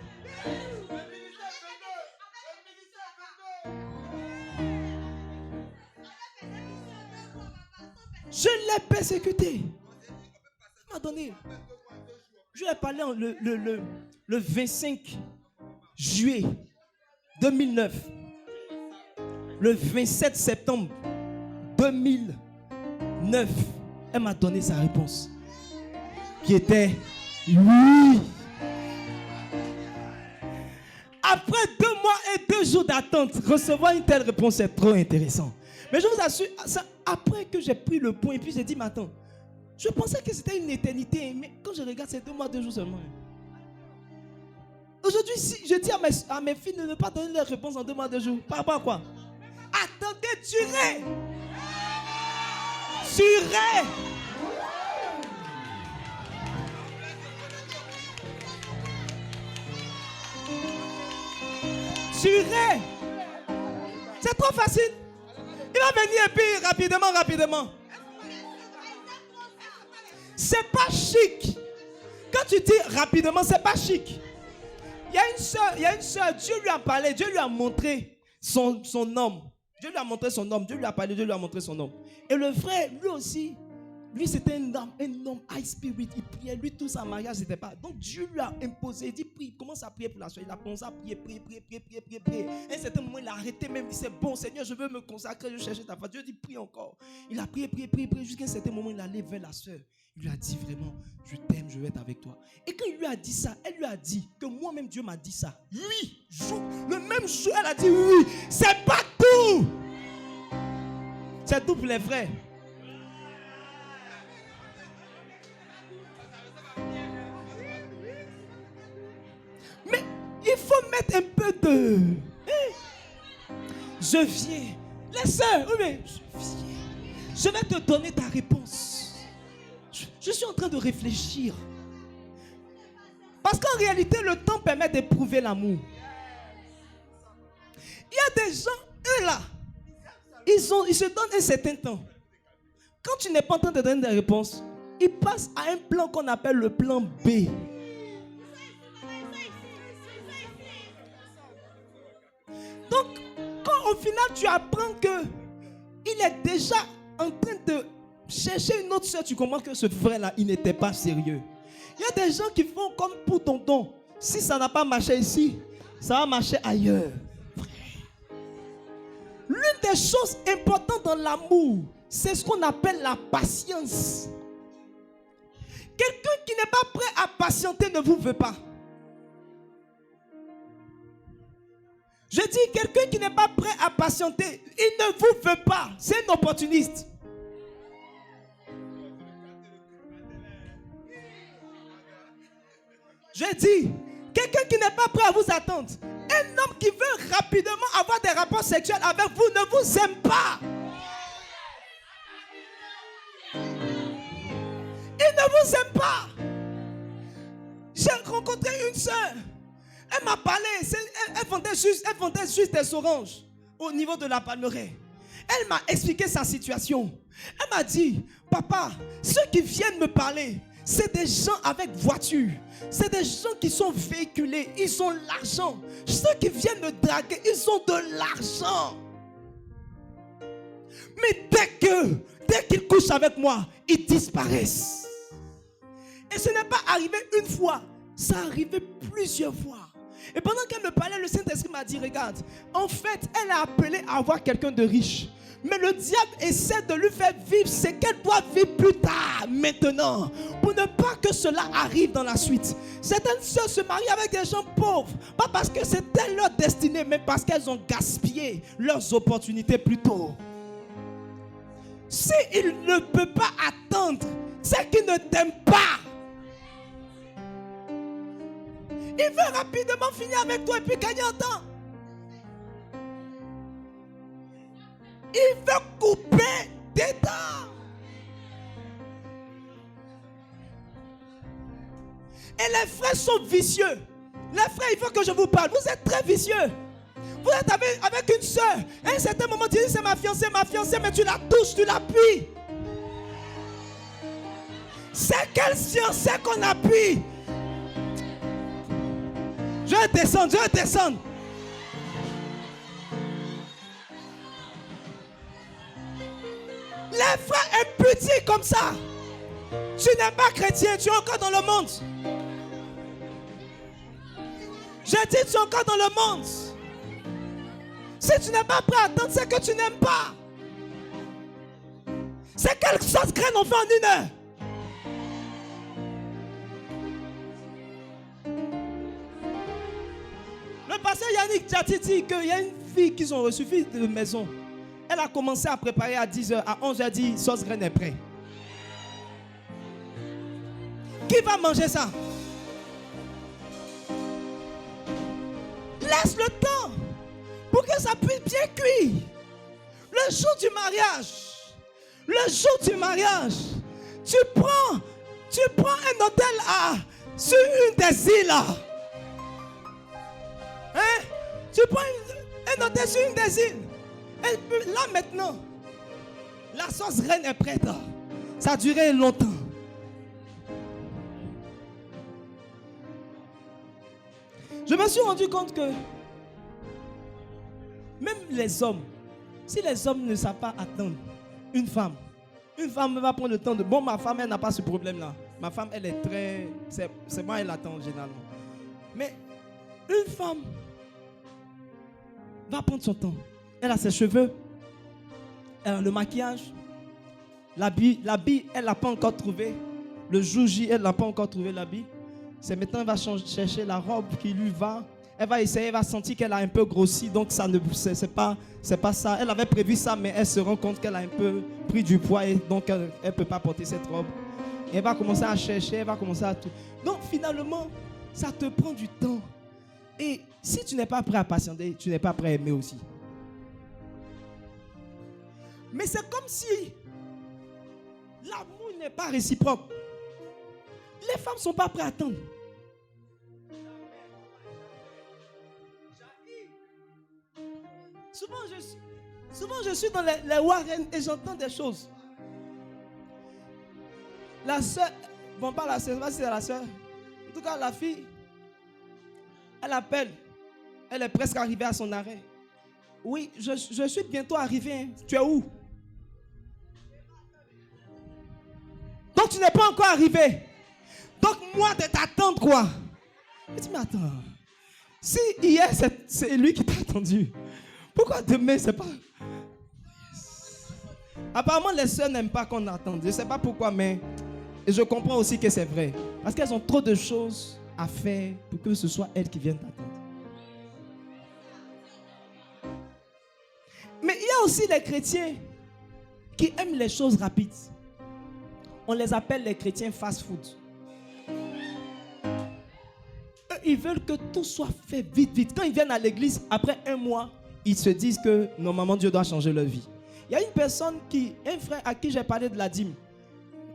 Je l'ai persécuté. Il m'a donné. Je lui ai parlé le 25 juillet 2009. Le 27 septembre 2009, elle m'a donné sa réponse. Qui était oui. Après 2 mois et 2 jours d'attente, recevoir une telle réponse, c'est trop intéressant. Mais je vous assure, ça, après que j'ai pris le point, et puis j'ai dit, mais attends, Je pensais que c'était une éternité, mais quand je regarde, c'est 2 mois, 2 jours seulement. Aujourd'hui, si je dis à mes filles de ne pas donner leur réponse en 2 mois, 2 jours, par rapport à quoi? Attendez, durez. Durez. Durez. C'est trop facile. Il va venir et puis rapidement. C'est pas chic. Quand tu dis rapidement, c'est pas chic. Il y a une soeur, Dieu lui a parlé, Dieu lui a montré son homme. Dieu lui a montré son homme, Dieu lui a parlé, Dieu lui a montré son homme. Et le frère, lui aussi, lui c'était un homme high spirit, il priait, lui tout ça, mariage, c'était pas. Donc Dieu lui a imposé, il dit prie, commence à prier pour la soeur. Il a commencé à prier. À un certain moment, il a arrêté même, il dit c'est bon Seigneur, je veux me consacrer, je cherche ta face. Dieu dit prie encore. Il a prié, jusqu'à un certain moment, il allait vers la soeur. Il lui a dit vraiment, je t'aime, je vais être avec toi. Et quand il lui a dit ça, elle lui a dit que moi-même Dieu m'a dit ça. Oui, le même jour, elle a dit oui, c'est pas tout. C'est tout pour les frères. Mais il faut mettre un peu de... Je viens. Les sœurs, oui, mais je viens. Je vais te donner ta réponse. Je suis en train de réfléchir. Parce qu'en réalité, le temps permet d'éprouver l'amour. Il y a des gens, eux là, ils se donnent un certain temps. Quand tu n'es pas en train de donner des réponses, ils passent à un plan qu'on appelle le plan B. Donc, quand au final tu apprends que il est déjà en train de chercher une autre soeur, tu comprends que ce frère-là, il n'était pas sérieux. Il y a des gens qui font comme pour tonton. Si ça n'a pas marché ici, ça va marcher ailleurs. L'une des choses importantes dans l'amour, c'est ce qu'on appelle la patience. Quelqu'un qui n'est pas prêt à patienter ne vous veut pas. Je dis, quelqu'un qui n'est pas prêt à patienter, il ne vous veut pas. C'est un opportuniste. Je dis, quelqu'un qui n'est pas prêt à vous attendre, un homme qui veut rapidement avoir des rapports sexuels avec vous ne vous aime pas. Il ne vous aime pas. J'ai rencontré une soeur. Elle m'a parlé. Elle vendait juste des oranges au niveau de la palmeraie. Elle m'a expliqué sa situation. Elle m'a dit, papa, ceux qui viennent me parler, c'est des gens avec voiture. C'est des gens qui sont véhiculés. Ils ont l'argent. Ceux qui viennent me draguer, ils ont de l'argent. Mais dès qu'ils couchent avec moi, ils disparaissent. Et ce n'est pas arrivé une fois. Ça est arrivé plusieurs fois. Et pendant qu'elle me parlait, le Saint-Esprit m'a dit, regarde, en fait, elle a appelé à avoir quelqu'un de riche. Mais le diable essaie de lui faire vivre ce qu'elle doit vivre plus tard, maintenant, pour ne pas que cela arrive dans la suite. Certaines sœurs se marient avec des gens pauvres, pas parce que c'était leur destinée, mais parce qu'elles ont gaspillé leurs opportunités plus tôt. S'il ne peut pas attendre, c'est qu'il ne t'aime pas. Il veut rapidement finir avec toi et puis gagner en temps. Il veut couper des dents. Et les frères sont vicieux. Les frères, il faut que je vous parle. Vous êtes très vicieux. Vous êtes avec une soeur. À un certain moment, tu dis c'est ma fiancée, mais tu la touches, tu l'appuies. C'est quelle fiancée qu'on appuie? Je vais descendre. Les frères impudiques comme ça. Tu n'es pas chrétien, tu es encore dans le monde. Je dis, tu es encore dans le monde. Si tu n'es pas prêt à attendre, c'est que tu n'aimes pas. C'est quelque chose graine on fait en 1 heure. Le pasteur Yannick Djati dit qu'il y a une fille qu'ils ont reçue, fille de maison. Elle a commencé à préparer à 10h, à 11h, elle dit, sauce graine est prête. Qui va manger ça? Laisse le temps pour que ça puisse bien cuire. Le jour du mariage, tu prends un hôtel sur une des îles. Hein? Tu prends un hôtel sur une des îles. Et là maintenant, la sauce reine est prête. Ça a duré longtemps. Je me suis rendu compte que même les hommes, si les hommes ne savent pas attendre une femme va prendre le temps de... Bon, ma femme, elle n'a pas ce problème-là. Ma femme, elle est très... C'est moi, elle attend généralement. Mais une femme va prendre son temps. Elle a ses cheveux, elle a le maquillage, l'habit, elle n'a pas encore trouvé. Le jour J, elle n'a pas encore trouvé l'habit. C'est maintenant, elle va chercher la robe qui lui va. Elle va essayer, elle va sentir qu'elle a un peu grossi, donc ça ne, c'est pas ça. Elle avait prévu ça, mais elle se rend compte qu'elle a un peu pris du poids et donc elle ne peut pas porter cette robe. Et elle va commencer à chercher, elle va commencer à tout. Donc finalement, ça te prend du temps. Et si tu n'es pas prêt à patienter, tu n'es pas prêt à aimer aussi. Mais c'est comme si l'amour n'est pas réciproque. Les femmes ne sont pas prêtes à attendre. Souvent je suis dans les warren et j'entends des choses. La soeur, bon pas la soeur, je ne sais pas si c'est la soeur. En tout cas la fille, elle appelle. Elle est presque arrivée à son arrêt. Oui, je suis bientôt arrivé. Hein. Tu es où? Donc tu n'es pas encore arrivé. Donc moi de t'attendre quoi? Je dis mais attends. Si hier c'est lui qui t'a attendu. Pourquoi demain, c'est pas... Apparemment, les sœurs n'aiment pas qu'on attende. Je ne sais pas pourquoi, mais je comprends aussi que c'est vrai. Parce qu'elles ont trop de choses à faire pour que ce soit elles qui viennent t'attendre. Mais il y a aussi les chrétiens qui aiment les choses rapides. On les appelle les chrétiens fast-food. Eux, ils veulent que tout soit fait vite, vite. Quand ils viennent à l'église, après un mois, ils se disent que normalement Dieu doit changer leur vie. Il y a une personne un frère à qui j'ai parlé de la dîme.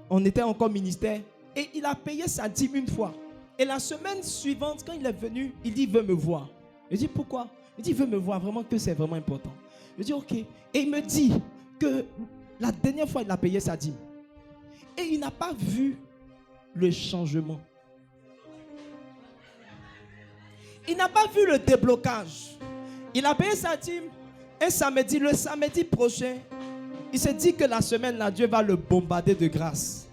On était encore ministère et il a payé sa dîme une fois. Et la semaine suivante, quand il est venu, il dit il veut me voir. Je dis pourquoi? Il dit il veut me voir, vraiment que c'est vraiment important. Je dis ok. Et il me dit que la dernière fois il a payé sa dîme. Et il n'a pas vu le changement. Il n'a pas vu le déblocage. Il a payé sa dîme un samedi. Le samedi prochain, il s'est dit que la semaine là, Dieu va le bombarder de grâce.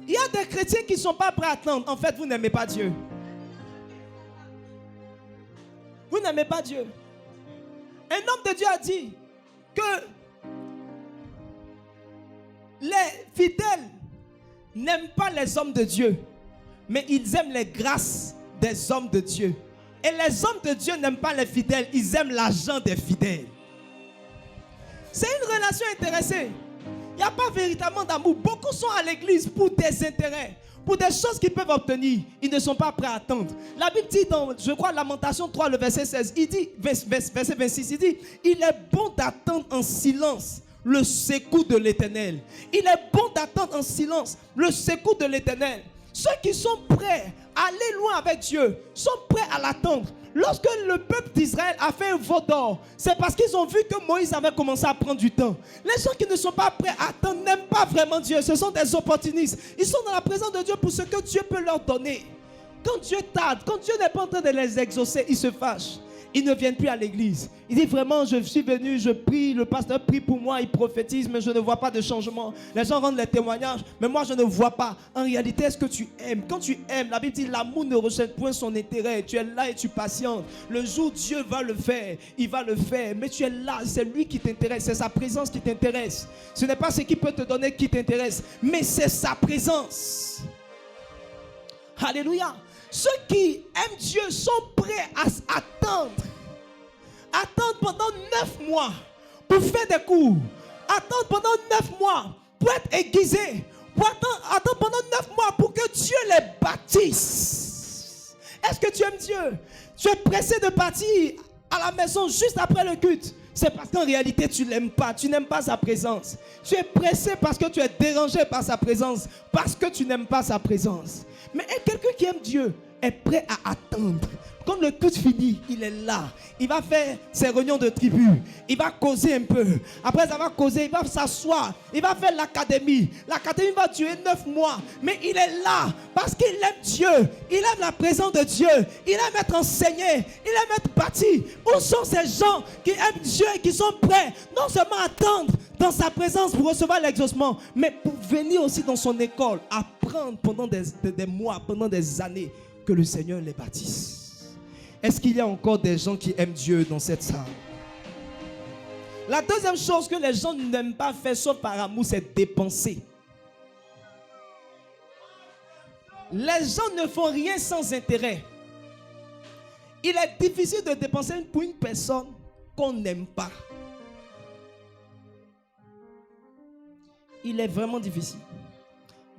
Il y a des chrétiens qui ne sont pas prêts à attendre. En fait, vous n'aimez pas Dieu. Vous n'aimez pas Dieu. Un homme de Dieu a dit que les fidèles n'aiment pas les hommes de Dieu, mais ils aiment les grâces des hommes de Dieu. Et les hommes de Dieu n'aiment pas les fidèles, ils aiment l'argent des fidèles. C'est une relation intéressée. Il n'y a pas véritablement d'amour. Beaucoup sont à l'église pour des intérêts, pour des choses qu'ils peuvent obtenir. Ils ne sont pas prêts à attendre. La Bible dit dans, je crois, Lamentation 3, le verset 16, il dit, verset 26, il dit, il est bon d'attendre en silence le secours de l'Éternel. Il est bon d'attendre en silence le secours de l'Éternel. Ceux qui sont prêts à aller loin avec Dieu sont prêts à l'attendre. Lorsque le peuple d'Israël a fait un veau d'or, c'est parce qu'ils ont vu que Moïse avait commencé à prendre du temps. Les gens qui ne sont pas prêts à attendre n'aiment pas vraiment Dieu. Ce sont des opportunistes. Ils sont dans la présence de Dieu pour ce que Dieu peut leur donner. Quand Dieu tarde, quand Dieu n'est pas en train de les exaucer, ils se fâchent. Ils ne viennent plus à l'église. Ils disent vraiment, je suis venu, je prie, le pasteur prie pour moi, il prophétise, mais je ne vois pas de changement. Les gens rendent les témoignages, mais moi je ne vois pas. En réalité, est-ce que tu aimes? Quand tu aimes, la Bible dit, l'amour ne rejette point son intérêt. Tu es là et tu patientes. Le jour où Dieu va le faire, il va le faire. Mais tu es là, c'est lui qui t'intéresse, c'est sa présence qui t'intéresse. Ce n'est pas ce qu'il peut te donner qui t'intéresse, mais c'est sa présence. Alléluia. Ceux qui aiment Dieu sont prêts à attendre. Attendre pendant 9 mois pour faire des cours. Attendre pendant 9 mois pour être aiguisé, Attends pendant 9 mois pour que Dieu les bâtisse. Est-ce que tu aimes Dieu? Tu es pressé de partir à la maison juste après le culte. C'est parce qu'en réalité tu ne l'aimes pas. Tu n'aimes pas sa présence. Tu es pressé parce que tu es dérangé par sa présence. Parce que tu n'aimes pas sa présence. Mais quelqu'un qui aime Dieu est prêt à attendre. Quand le culte finit, il est là. Il va faire ses réunions de tribu. Il va causer un peu. Après avoir causé, il va s'asseoir. Il va faire l'académie. L'académie va durer 9 mois. Mais il est là parce qu'il aime Dieu. Il aime la présence de Dieu. Il aime être enseigné. Il aime être bâti. Où sont ces gens qui aiment Dieu et qui sont prêts non seulement à attendre dans sa présence pour recevoir l'exaucement, mais pour venir aussi dans son école, apprendre pendant des mois, pendant des années, que le Seigneur les bâtisse. Est-ce qu'il y a encore des gens qui aiment Dieu dans cette salle? La deuxième chose que les gens n'aiment pas faire sauf par amour, c'est dépenser. Les gens ne font rien sans intérêt. Il est difficile de dépenser pour une personne qu'on n'aime pas. Il est vraiment difficile.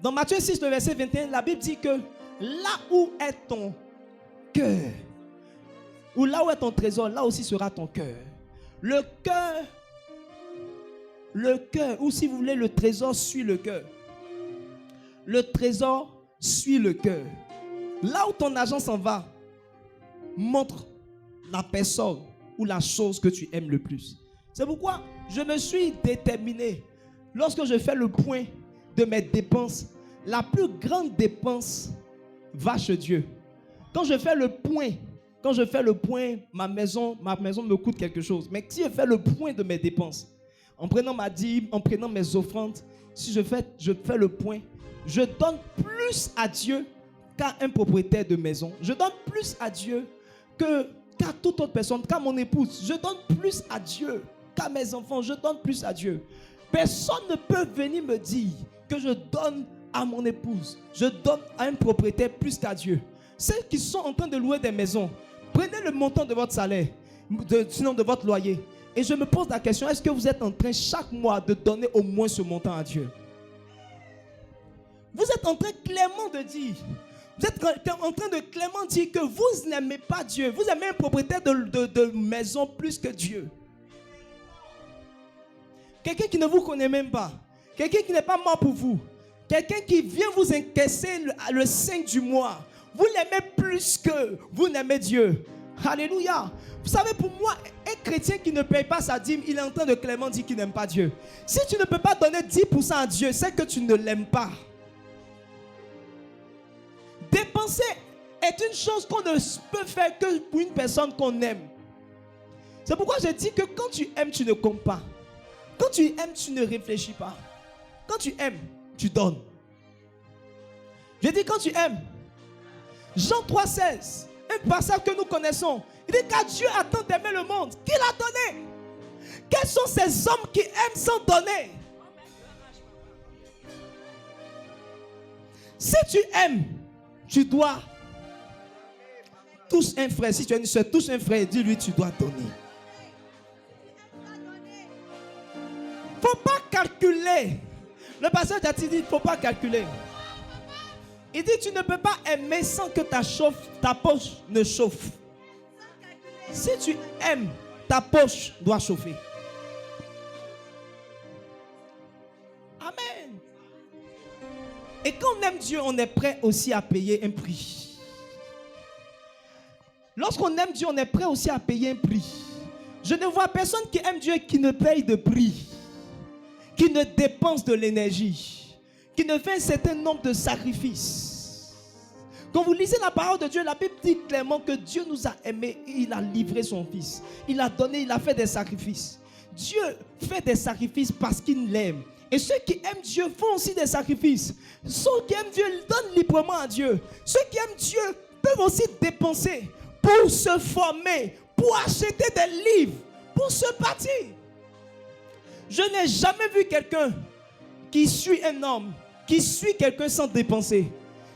Dans Matthieu 6, le verset 21, la Bible dit que là où est ton cœur, ou là où est ton trésor, là aussi sera ton cœur. Le cœur, ou si vous voulez, le trésor suit le cœur. Le trésor suit le cœur. Là où ton argent s'en va, montre la personne ou la chose que tu aimes le plus. C'est pourquoi je me suis déterminé, lorsque je fais le point de mes dépenses, la plus grande dépense va chez Dieu. Quand je fais le point, ma maison me coûte quelque chose. Mais si je fais le point de mes dépenses, en prenant ma dîme, en prenant mes offrandes, si je fais le point, je donne plus à Dieu qu'à un propriétaire de maison. Je donne plus à Dieu qu'à toute autre personne, qu'à mon épouse. Je donne plus à Dieu qu'à mes enfants. Je donne plus à Dieu. Personne ne peut venir me dire que je donne à mon épouse, je donne à un propriétaire plus qu'à Dieu. Ceux qui sont en train de louer des maisons, prenez le montant de votre salaire, sinon de votre loyer. Et je me pose la question, est-ce que vous êtes en train chaque mois de donner au moins ce montant à Dieu? Vous êtes en train clairement de dire, vous êtes en train de clairement dire que vous n'aimez pas Dieu. Vous aimez un propriétaire de maison plus que Dieu. Quelqu'un qui ne vous connaît même pas. Quelqu'un qui n'est pas mort pour vous. Quelqu'un qui vient vous encaisser le 5 du mois. Vous l'aimez plus que vous n'aimez Dieu. Alléluia. Vous savez, pour moi, un chrétien qui ne paye pas sa dîme, il est en train de clairement dire qu'il n'aime pas Dieu. Si tu ne peux pas donner 10% à Dieu, c'est que tu ne l'aimes pas. Dépenser est une chose qu'on ne peut faire que pour une personne qu'on aime. C'est pourquoi je dis que quand tu aimes, tu ne comptes pas. Quand tu aimes, tu ne réfléchis pas. Quand tu aimes, tu donnes. Je dis quand tu aimes. Jean 3,16, un passage que nous connaissons. Il dit car Dieu a tant aimé le monde qu'il a donné. Quels sont ces hommes qui aiment sans donner? Si tu aimes, tu dois. Touche un frère. Si tu as une soeur, touche un frère et dis-lui tu dois donner. Il ne faut pas calculer. Le pasteur t'a dit il ne faut pas calculer. Il dit tu ne peux pas aimer sans que ta poche ne chauffe. Si tu aimes, ta poche doit chauffer. Amen. Et quand on aime Dieu, on est prêt aussi à payer un prix. Lorsqu'on aime Dieu, on est prêt aussi à payer un prix. Je ne vois personne qui aime Dieu qui ne paye de prix, qui ne dépense de l'énergie, qui ne fait un certain nombre de sacrifices. Quand vous lisez la parole de Dieu, la Bible dit clairement que Dieu nous a aimés et il a livré son fils. Il a donné, il a fait des sacrifices. Dieu fait des sacrifices parce qu'il l'aime. Et ceux qui aiment Dieu font aussi des sacrifices. Ceux qui aiment Dieu donnent librement à Dieu. Ceux qui aiment Dieu peuvent aussi dépenser pour se former, pour acheter des livres, pour se bâtir. Je n'ai jamais vu quelqu'un qui suit un homme, qui suit quelqu'un sans dépenser.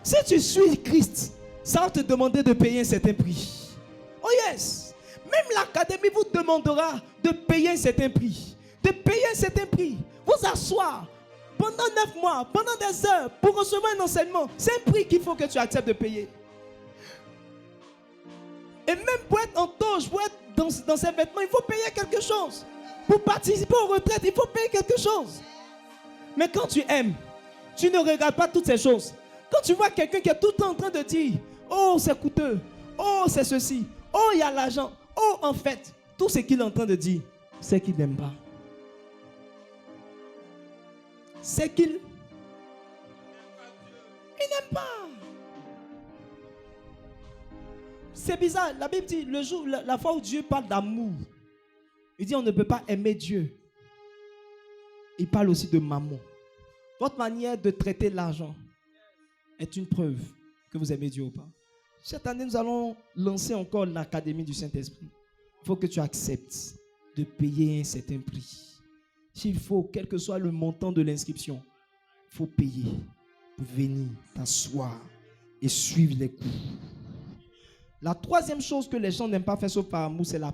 Si tu suis Christ, ça va te demander de payer un certain prix. Oh yes. Même l'académie vous demandera de payer un certain prix. De payer un certain prix. Vous asseoir pendant 9 mois, pendant des heures, pour recevoir un enseignement, c'est un prix qu'il faut que tu acceptes de payer. Et même pour être en toge, pour être dans ces vêtements, il faut payer quelque chose. Pour participer aux retraites, il faut payer quelque chose. Mais quand tu aimes, tu ne regardes pas toutes ces choses. Quand tu vois quelqu'un qui est tout le temps en train de dire, oh c'est coûteux, oh c'est ceci, oh il y a l'argent, oh en fait, tout ce qu'il est en train de dire, c'est qu'il n'aime pas. C'est qu'il n'aime pas. C'est bizarre. La Bible dit, le jour, la fois où Dieu parle d'amour, il dit on ne peut pas aimer Dieu. Il parle aussi de mammon. Votre manière de traiter l'argent est une preuve que vous aimez Dieu ou pas. Cette année, nous allons lancer encore l'Académie du Saint-Esprit. Il faut que tu acceptes de payer un certain prix. S'il faut, quel que soit le montant de l'inscription, il faut payer pour venir t'asseoir et suivre les cours. La troisième chose que les gens n'aiment pas faire sauf par amour, c'est la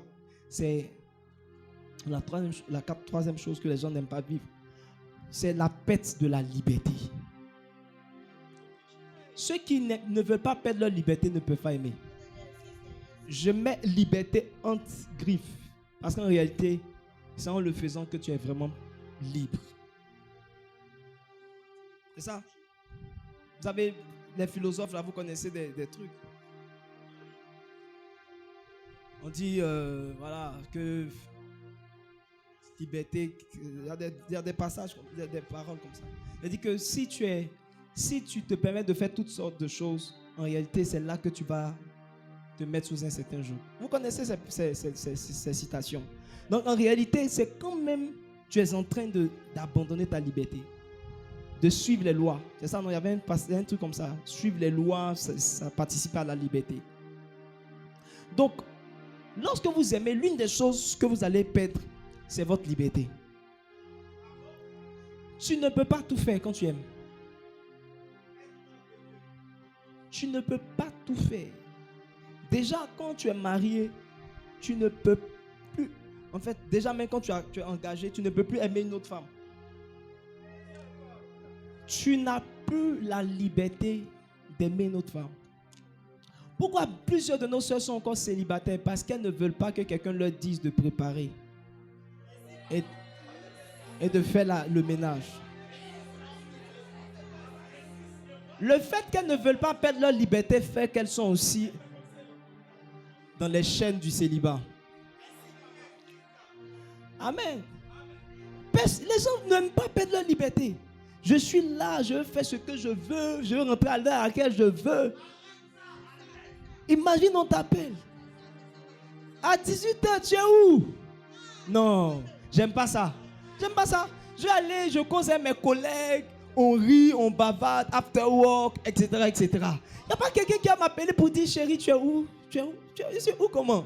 troisième chose que les gens n'aiment pas vivre. C'est la perte de la liberté. Ceux qui ne veulent pas perdre leur liberté ne peuvent pas aimer. Je mets liberté entre griffes. Parce qu'en réalité, c'est en le faisant que tu es vraiment libre. C'est ça. Vous savez, les philosophes, là, vous connaissez des trucs. On dit, voilà, que liberté, il y a des passages, des paroles comme ça. Il dit que si tu te permets de faire toutes sortes de choses, en réalité, c'est là que tu vas te mettre sous un certain joug. Vous connaissez ces citations. Donc, en réalité, c'est quand même tu es en train d'abandonner ta liberté, de suivre les lois. C'est ça, non? Il y avait un truc comme ça. Suivre les lois, ça participe à la liberté. Donc, lorsque vous aimez, l'une des choses que vous allez perdre, c'est votre liberté. Tu ne peux pas tout faire quand tu aimes. Tu ne peux pas tout faire. Déjà, quand tu es marié, tu ne peux plus. En fait, déjà, même quand tu es engagé, tu ne peux plus aimer une autre femme. Tu n'as plus la liberté d'aimer une autre femme. Pourquoi plusieurs de nos sœurs sont encore célibataires? Parce qu'elles ne veulent pas que quelqu'un leur dise de préparer et de faire le ménage. Le fait qu'elles ne veulent pas perdre leur liberté fait qu'elles sont aussi dans les chaînes du célibat. Amen. Les gens n'aiment pas perdre leur liberté. Je suis là, je fais ce que je veux, je veux rentrer à l'heure à laquelle je veux. Imagine, on t'appelle. À 18h, tu es où? Non, j'aime pas ça. J'aime pas ça. Je vais aller, je cause avec mes collègues, on rit, on bavarde, after work, etc. etc. Il n'y a pas quelqu'un qui va m'appeler pour dire, chérie, tu es où? Tu es où? Je suis où, comment?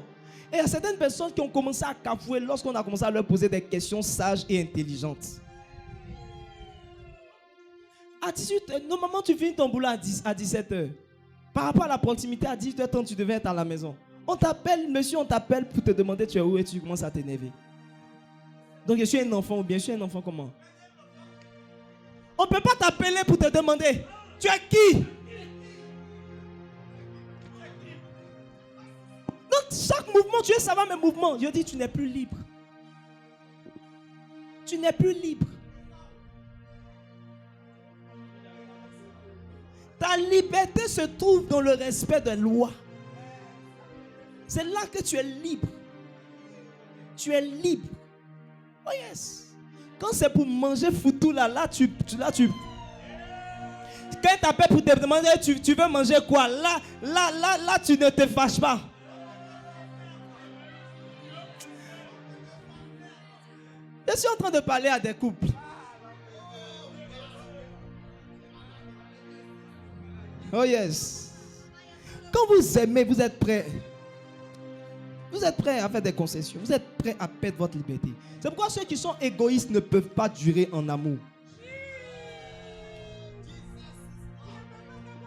Et il y a certaines personnes qui ont commencé à cafouer lorsqu'on a commencé à leur poser des questions sages et intelligentes. À 18h, normalement tu finis ton boulot à 17h. Par rapport à la proximité, à 18h30, tu devais être à la maison. On t'appelle, monsieur, on t'appelle pour te demander tu es où et tu commences à t'énerver. Donc je suis un enfant ou bien je suis un enfant comment? On ne peut pas t'appeler pour te demander tu es qui? Donc chaque mouvement, tu veux savoir mes mouvements. Je dis tu n'es plus libre. Tu n'es plus libre. Ta liberté se trouve dans le respect des lois. C'est là que tu es libre. Tu es libre. Oh yes. Quand c'est pour manger foutu là tu... Quand tu t'appelles pour te demander tu veux manger quoi, là tu ne te fâches pas. Je suis en train de parler à des couples. Oh yes. Quand vous aimez, vous êtes prêts. Vous êtes prêts à faire des concessions. Vous êtes prêts à perdre votre liberté. C'est pourquoi ceux qui sont égoïstes ne peuvent pas durer en amour.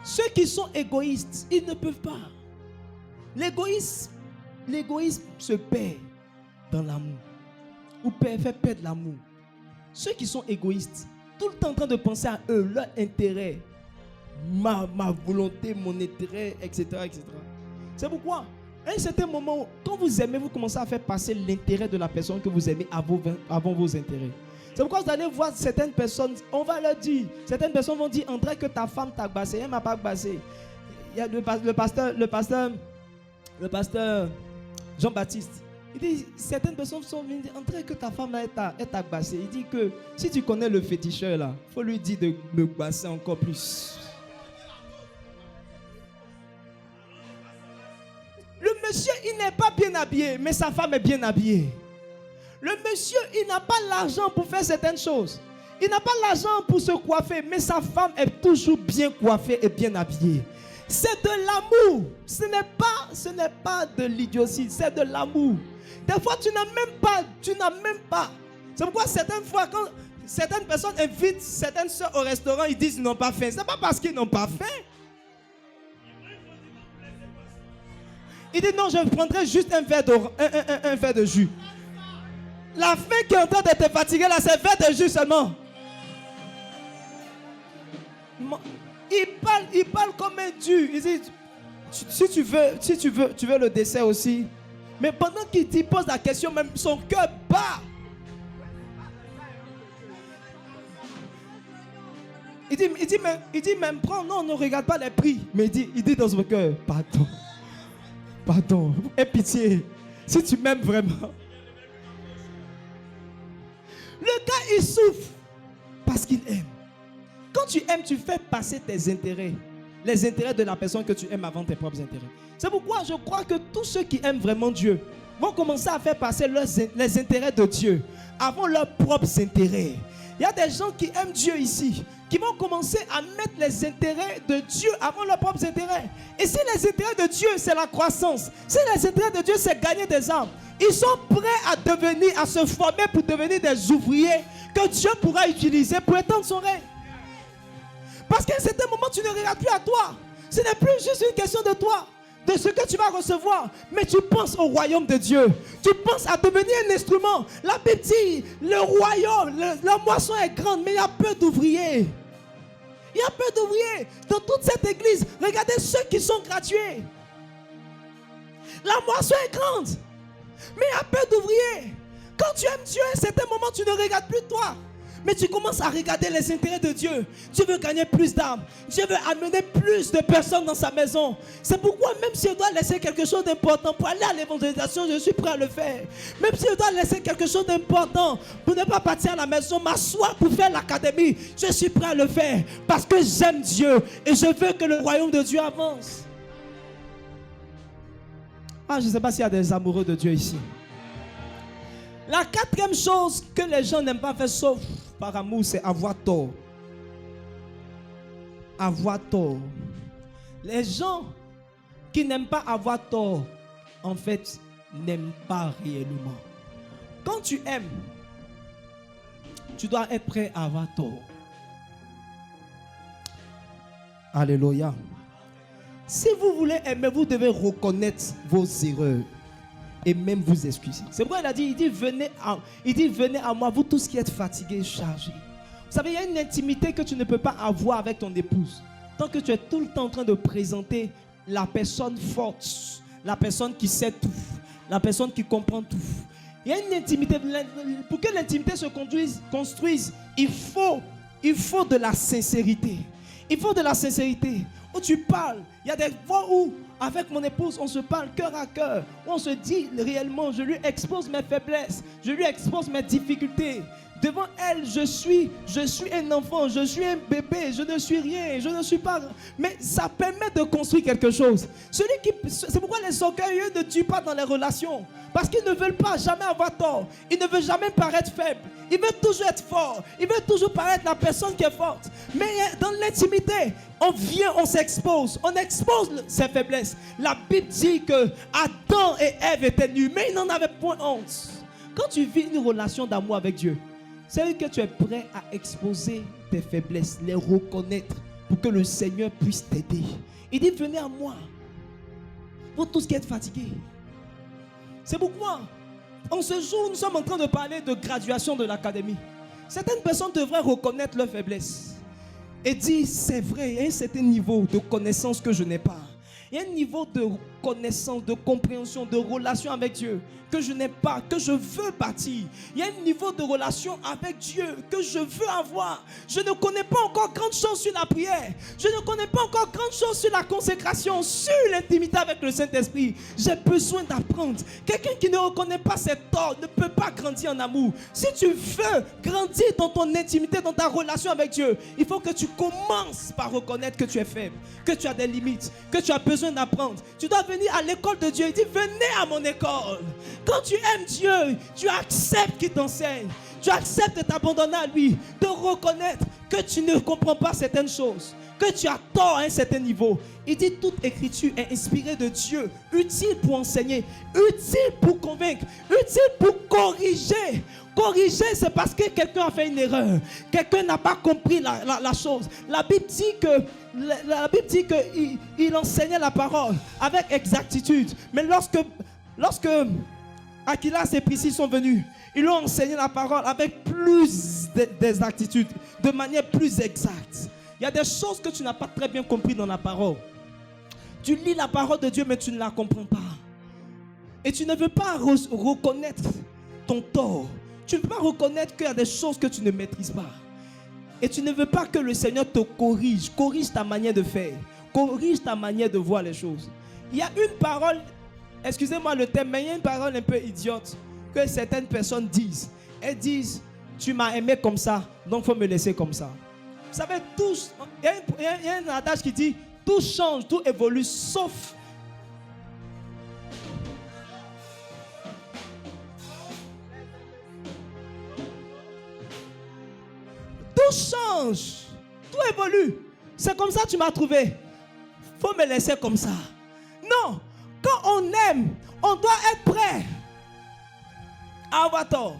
Ceux qui sont égoïstes, ils ne peuvent pas. L'égoïsme se perd dans l'amour. Ou fait perdre l'amour. Ceux qui sont égoïstes, tout le temps en train de penser à eux, leur intérêt, ma volonté, mon intérêt, etc. etc. C'est pourquoi, à un certain moment, quand vous aimez, vous commencez à faire passer l'intérêt de la personne que vous aimez avant vos intérêts. C'est pourquoi vous allez voir certaines personnes, on va leur dire, certaines personnes vont dire, André, que ta femme t'a bassé, elle ne m'a pas bassé. Il y a le pasteur Jean-Baptiste. Il dit, certaines personnes sont venues dire, André, que ta femme elle t'a bassé. Il dit que si tu connais le féticheur là, il faut lui dire de me basser encore plus. Le monsieur, il n'est pas bien habillé, mais sa femme est bien habillée. Le monsieur, il n'a pas l'argent pour faire certaines choses. Il n'a pas l'argent pour se coiffer, mais sa femme est toujours bien coiffée et bien habillée. C'est de l'amour. Ce n'est pas de l'idiotie, c'est de l'amour. Des fois, tu n'as même pas. C'est pourquoi certaines fois, quand certaines personnes invitent certaines soeurs au restaurant, ils disent qu'ils n'ont pas faim. Ce n'est pas parce qu'ils n'ont pas faim. Il dit non, je prendrai juste un verre de jus. La faim qui est en train de te fatiguer là, c'est un verre de jus seulement. Il parle comme un dieu. Il dit, si tu veux le dessert aussi. Mais pendant qu'il te pose la question, même son cœur bat. Il dit même prends, non, ne regarde pas les prix. Mais il dit dans son cœur, pardon, aie pitié. Si tu m'aimes vraiment. Le gars, il souffre parce qu'il aime. Quand tu aimes, tu fais passer tes intérêts. Les intérêts de la personne que tu aimes avant tes propres intérêts. C'est pourquoi je crois que tous ceux qui aiment vraiment Dieu vont commencer à faire passer les intérêts de Dieu avant leurs propres intérêts. Il y a des gens qui aiment Dieu ici, qui vont commencer à mettre les intérêts de Dieu avant leurs propres intérêts. Et si les intérêts de Dieu, c'est la croissance, si les intérêts de Dieu, c'est gagner des âmes, ils sont prêts à se former pour devenir des ouvriers que Dieu pourra utiliser pour étendre son règne. Parce qu'à un certain moment, tu ne regardes plus à toi. Ce n'est plus juste une question de toi, de ce que tu vas recevoir, mais tu penses au royaume de Dieu. Tu penses à devenir un instrument. La Bible dit, le royaume, la moisson est grande, mais il y a peu d'ouvriers. Il y a peu d'ouvriers dans toute cette église. Regardez ceux qui sont gratuits. La moisson est grande, mais il y a peu d'ouvriers. Quand tu aimes Dieu, à un certain moment, tu ne regardes plus toi. Mais tu commences à regarder les intérêts de Dieu. Dieu veut gagner plus d'âmes. Dieu veut amener plus de personnes dans sa maison. C'est pourquoi même si je dois laisser quelque chose d'important pour aller à l'évangélisation, je suis prêt à le faire. Même si je dois laisser quelque chose d'important pour ne pas partir à la maison, m'asseoir pour faire l'académie, je suis prêt à le faire. Parce que j'aime Dieu et je veux que le royaume de Dieu avance. Je ne sais pas s'il y a des amoureux de Dieu ici. La quatrième chose que les gens n'aiment pas faire sauf par amour, c'est avoir tort. Avoir tort. Les gens qui n'aiment pas avoir tort, en fait, n'aiment pas réellement. Quand tu aimes, tu dois être prêt à avoir tort. Alléluia. Si vous voulez aimer, vous devez reconnaître vos erreurs et même vous excuser. C'est pourquoi il dit venez à moi, vous tous qui êtes fatigués et chargés. Vous savez, il y a une intimité que tu ne peux pas avoir avec ton épouse tant que tu es tout le temps en train de présenter la personne forte, la personne qui sait tout, la personne qui comprend tout. Il y a une intimité. Pour que l'intimité se construise, il faut de la sincérité. Il faut de la sincérité. Où tu parles, il y a des fois où avec mon épouse, on se parle cœur à cœur. On se dit réellement, je lui expose mes faiblesses, je lui expose mes difficultés. Devant elle, je suis un enfant, je suis un bébé, je ne suis rien, je ne suis pas... Mais ça permet de construire quelque chose. C'est pourquoi les orgueilleux ne tuent pas dans les relations. Parce qu'ils ne veulent pas jamais avoir tort. Ils ne veulent jamais paraître faibles. Ils veulent toujours être forts. Ils veulent toujours paraître la personne qui est forte. Mais dans l'intimité, on vient, on s'expose. On expose ses faiblesses. La Bible dit que Adam et Ève étaient nus, mais ils n'en avaient point honte. Quand tu vis une relation d'amour avec Dieu, c'est que tu es prêt à exposer tes faiblesses, les reconnaître pour que le Seigneur puisse t'aider. Il dit, venez à moi, vous tous qui êtes fatigués. C'est pourquoi, en ce jour, nous sommes en train de parler de graduation de l'académie. Certaines personnes devraient reconnaître leurs faiblesses et dire, c'est vrai, il y a un certain niveau de connaissance que je n'ai pas. Il y a un niveau de connaissance, de compréhension, de relation avec Dieu que je n'ai pas, que je veux bâtir. Il y a un niveau de relation avec Dieu que je veux avoir. Je ne connais pas encore grande chose sur la prière. Je ne connais pas encore grande chose sur la consécration, sur l'intimité avec le Saint-Esprit. J'ai besoin d'apprendre. Quelqu'un qui ne reconnaît pas ses torts ne peut pas grandir en amour. Si tu veux grandir dans ton intimité, dans ta relation avec Dieu, il faut que tu commences par reconnaître que tu es faible, que tu as des limites, que tu as besoin d'apprendre. Tu dois venir à l'école de Dieu. Il dit, venez à mon école. Quand tu aimes Dieu, tu acceptes qu'il t'enseigne. Tu acceptes de t'abandonner à lui, de reconnaître que tu ne comprends pas certaines choses, que tu as tort à un certain niveau. Il dit, toute écriture est inspirée de Dieu, utile pour enseigner, utile pour convaincre, utile pour corriger. Corriger, c'est parce que quelqu'un a fait une erreur. Quelqu'un n'a pas compris la chose. La Bible dit qu'il enseignait la parole avec exactitude. Mais lorsque Aquilas et Priscille sont venus, ils ont enseigné la parole avec plus d'exactitude, de manière plus exacte. Il y a des choses que tu n'as pas très bien compris dans la parole. Tu lis la parole de Dieu, mais tu ne la comprends pas. Et tu ne veux pas reconnaître ton tort. Tu ne veux pas reconnaître qu'il y a des choses que tu ne maîtrises pas. Et tu ne veux pas que le Seigneur te corrige ta manière de faire, corrige ta manière de voir les choses. Il y a une parole, excusez-moi le terme, mais il y a une parole un peu idiote que certaines personnes disent. Elles disent, tu m'as aimé comme ça, donc il faut me laisser comme ça. Vous savez, il y a un adage qui dit, tout change, tout évolue, sauf... Tout change, tout évolue. C'est comme ça que tu m'as trouvé. Faut me laisser comme ça. Non, quand on aime, on doit être prêt à avoir tort.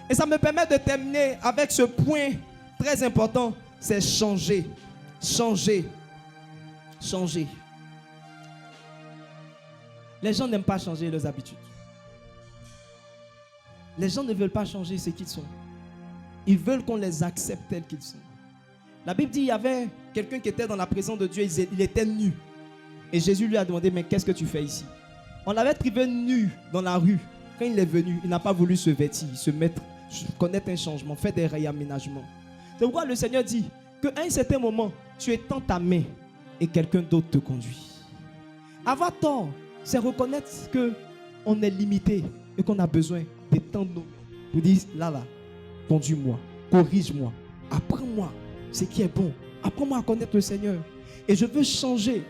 Et ça me permet de terminer avec ce point très important, c'est changer. Changer. Changer. Les gens n'aiment pas changer leurs habitudes. Les gens ne veulent pas changer ce qu'ils sont. Ils veulent qu'on les accepte tels qu'ils sont. La Bible dit, il y avait quelqu'un qui était dans la présence de Dieu, il était nu. Et Jésus lui a demandé, mais qu'est-ce que tu fais ici? On l'avait trouvé nu dans la rue. Quand il est venu, il n'a pas voulu se vêtir, se mettre, connaître un changement, faire des réaménagements. C'est pourquoi le Seigneur dit qu'à un certain moment, tu étends ta main et quelqu'un d'autre te conduit. Avoir tort, c'est reconnaître qu'on est limité et qu'on a besoin d'étendre nos mains. Vous dites, là, conduis-moi, corrige-moi, apprends-moi ce qui est bon. Apprends-moi à connaître le Seigneur. Et je veux changer.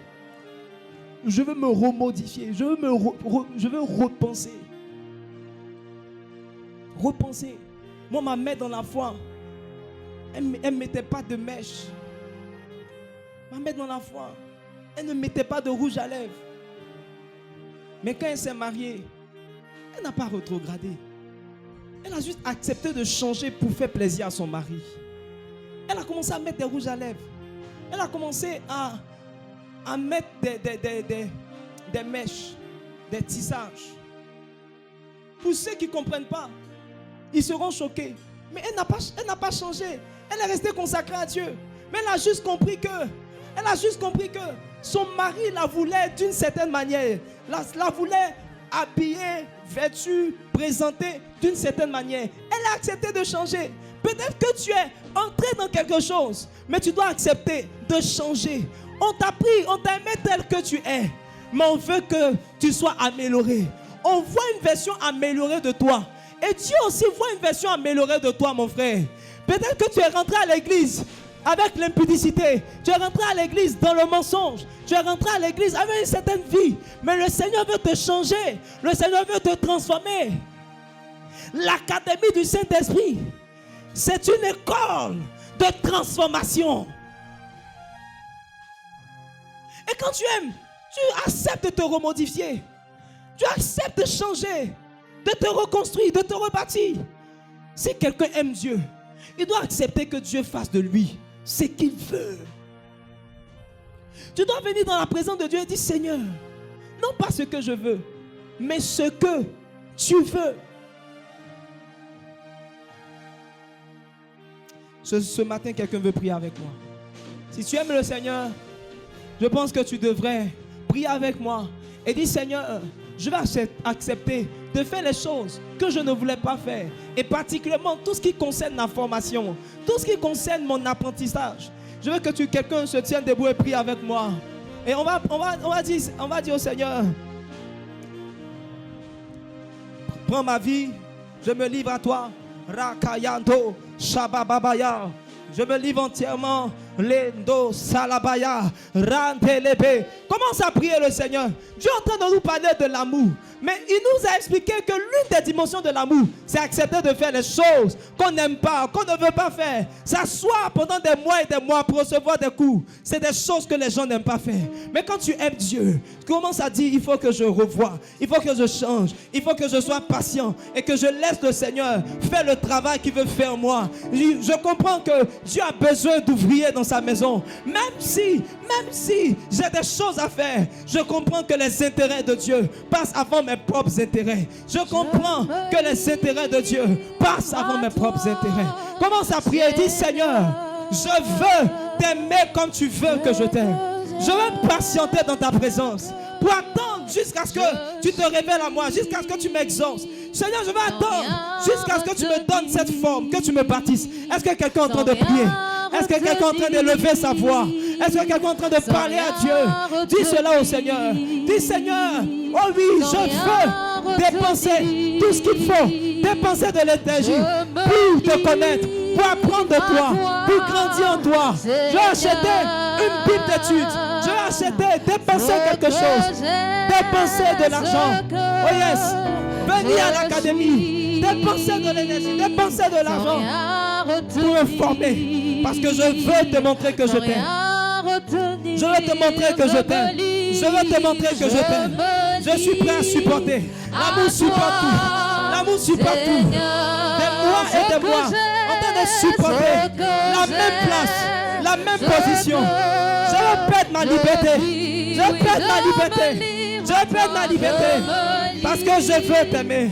Je veux me remodifier. Je veux repenser. Repenser. Moi, ma mère dans la foi, elle ne mettait pas de mèche. Ma mère dans la foi, elle ne mettait pas de rouge à lèvres. Mais quand elle s'est mariée, elle n'a pas rétrogradé. Elle a juste accepté de changer pour faire plaisir à son mari. Elle a commencé à mettre des rouges à lèvres. Elle a commencé à mettre des mèches, des tissages. Pour ceux qui ne comprennent pas, ils seront choqués. Mais elle n'a pas changé. Elle est restée consacrée à Dieu. Mais elle a juste compris que son mari la voulait d'une certaine manière. La voulait habillée, vêtue, présentée d'une certaine manière. Elle a accepté de changer. Peut-être que tu es entré dans quelque chose, mais tu dois accepter de changer. On t'a pris, on t'a aimé tel que tu es, mais on veut que tu sois amélioré. On voit une version améliorée de toi. Et Dieu aussi voit une version améliorée de toi, mon frère. Peut-être que tu es rentré à l'église avec l'impudicité. Tu es rentré à l'église dans le mensonge. Tu es rentré à l'église avec une certaine vie. Mais le Seigneur veut te changer. Le Seigneur veut te transformer. L'académie du Saint-Esprit, c'est une école de transformation. Et quand tu aimes, tu acceptes de te remodifier. Tu acceptes de changer, de te reconstruire, de te rebâtir. Si quelqu'un aime Dieu, il doit accepter que Dieu fasse de lui ce qu'il veut. Tu dois venir dans la présence de Dieu et dire, Seigneur, non pas ce que je veux, mais ce que tu veux. Ce matin, quelqu'un veut prier avec moi. Si tu aimes le Seigneur, je pense que tu devrais prier avec moi et dire, Seigneur, je vais accepter de faire les choses que je ne voulais pas faire. Et particulièrement tout ce qui concerne ma formation, tout ce qui concerne mon apprentissage. Je veux que quelqu'un se tienne debout et prie avec moi. Et on va dire au Seigneur, prends ma vie, je me livre à toi. Rakayando, Shabababaya. Je me livre entièrement. Lendo Salabaya. Rantelebe. Commence à prier le Seigneur. Dieu est en train de nous parler de l'amour. Mais il nous a expliqué que l'une des dimensions de l'amour, c'est accepter de faire les choses qu'on n'aime pas, qu'on ne veut pas faire. S'asseoir pendant des mois et des mois pour recevoir des coups. C'est des choses que les gens n'aiment pas faire. Mais quand tu aimes Dieu, tu commences à dire, il faut que je revoie, il faut que je change, il faut que je sois patient et que je laisse le Seigneur faire le travail qu'il veut faire en moi. Je comprends que Dieu a besoin d'ouvriers dans sa maison. Même si j'ai des choses à faire, je comprends que les intérêts de Dieu passent avant mes propres intérêts. Je comprends que les intérêts de Dieu passent avant mes propres intérêts. Commence à prier et dis, Seigneur, je veux t'aimer comme tu veux que je t'aime. Je veux patienter dans ta présence pour attendre jusqu'à ce que tu te révèles à moi, jusqu'à ce que tu m'exauces. Seigneur, je veux attendre jusqu'à ce que tu me donnes cette forme, que tu me baptises. Est-ce que quelqu'un est en train de prier? Est-ce que quelqu'un est en train de lever sa voix? Est-ce que quelqu'un est en train de parler à Dieu? Dis cela au Seigneur. Dis, Seigneur, oh oui, je veux dépenser tout ce qu'il faut, dépenser de l'énergie pour te connaître, pour apprendre de toi, pour grandir en toi. Je vais acheter une Bible d'études. Je vais acheter, dépenser quelque chose, dépenser de l'argent. Oh yes, venir à l'académie, dépenser de l'énergie, dépenser de l'argent pour me former. Parce que je veux te montrer que je t'aime. Je veux te montrer que je t'aime. Je veux te montrer que je t'aime. Je suis prêt à supporter. L'amour supporte tout. L'amour supporte tout. Des mois et des mois en train de supporter la même place, la même position. Je veux perdre ma liberté. Je veux perdre ma liberté. Je veux perdre ma liberté. Parce que je veux t'aimer.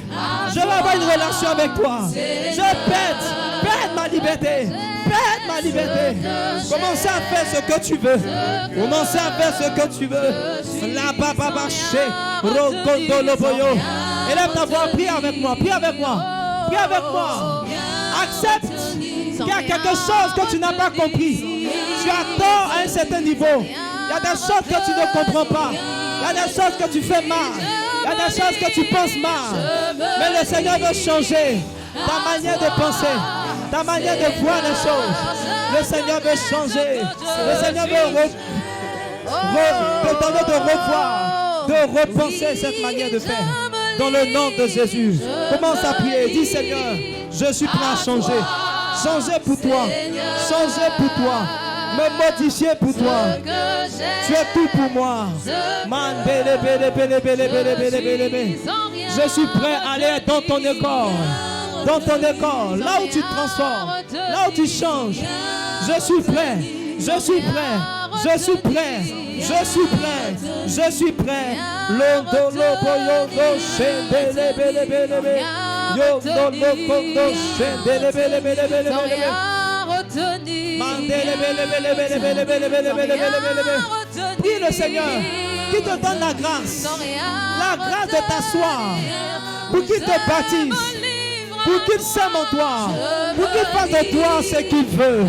Je veux avoir une relation avec toi. Je veux perdre ma liberté. Perdre ma liberté. Commencez à faire ce que tu veux. Commencez à faire ce que tu veux. La baba baché. Rokondo loboyo. Élève ta voix, prie avec moi. Prie avec moi. Prie avec moi. Accepte qu'il y a quelque chose que tu n'as pas compris. Tu as tort à un certain niveau. Il y a des choses que tu ne comprends pas. Il y a des choses que tu fais mal. Il y a des choses que tu penses mal. Mais le Seigneur veut changer ta manière de penser, ta manière de voir les choses. Le Seigneur veut changer. Le Seigneur veut te donner de revoir, de repenser cette manière de faire. Dans le nom de Jésus, commence à prier. Dis, Seigneur, je suis prêt à changer. Changer pour toi. Changer pour toi. Me modifier pour toi. Tu es tout pour moi. Je suis prêt à aller dans ton école. Dans ton école, là où tu te transformes, là où tu changes. Je suis prêt. Je suis prêt. Je suis prêt. Je suis prêt. Je suis prêt. Londo lobo yondo shendele bele bele bele. Yondo lobo shendele bele bele bele bele. Mandele bele bele bele bele bele bele bele bele bele. Prie le Seigneur qui te donne la grâce de t'asseoir, pour qu'il te baptise, pour qu'il s'aime en toi, pour qu'il fasse de toi ce qu'il veut.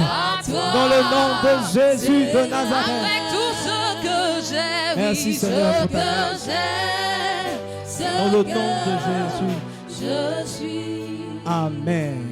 Dans le nom de Jésus de Nazareth. Merci Seigneur pour ta grâce. Dans le nom de Jésus. Amen.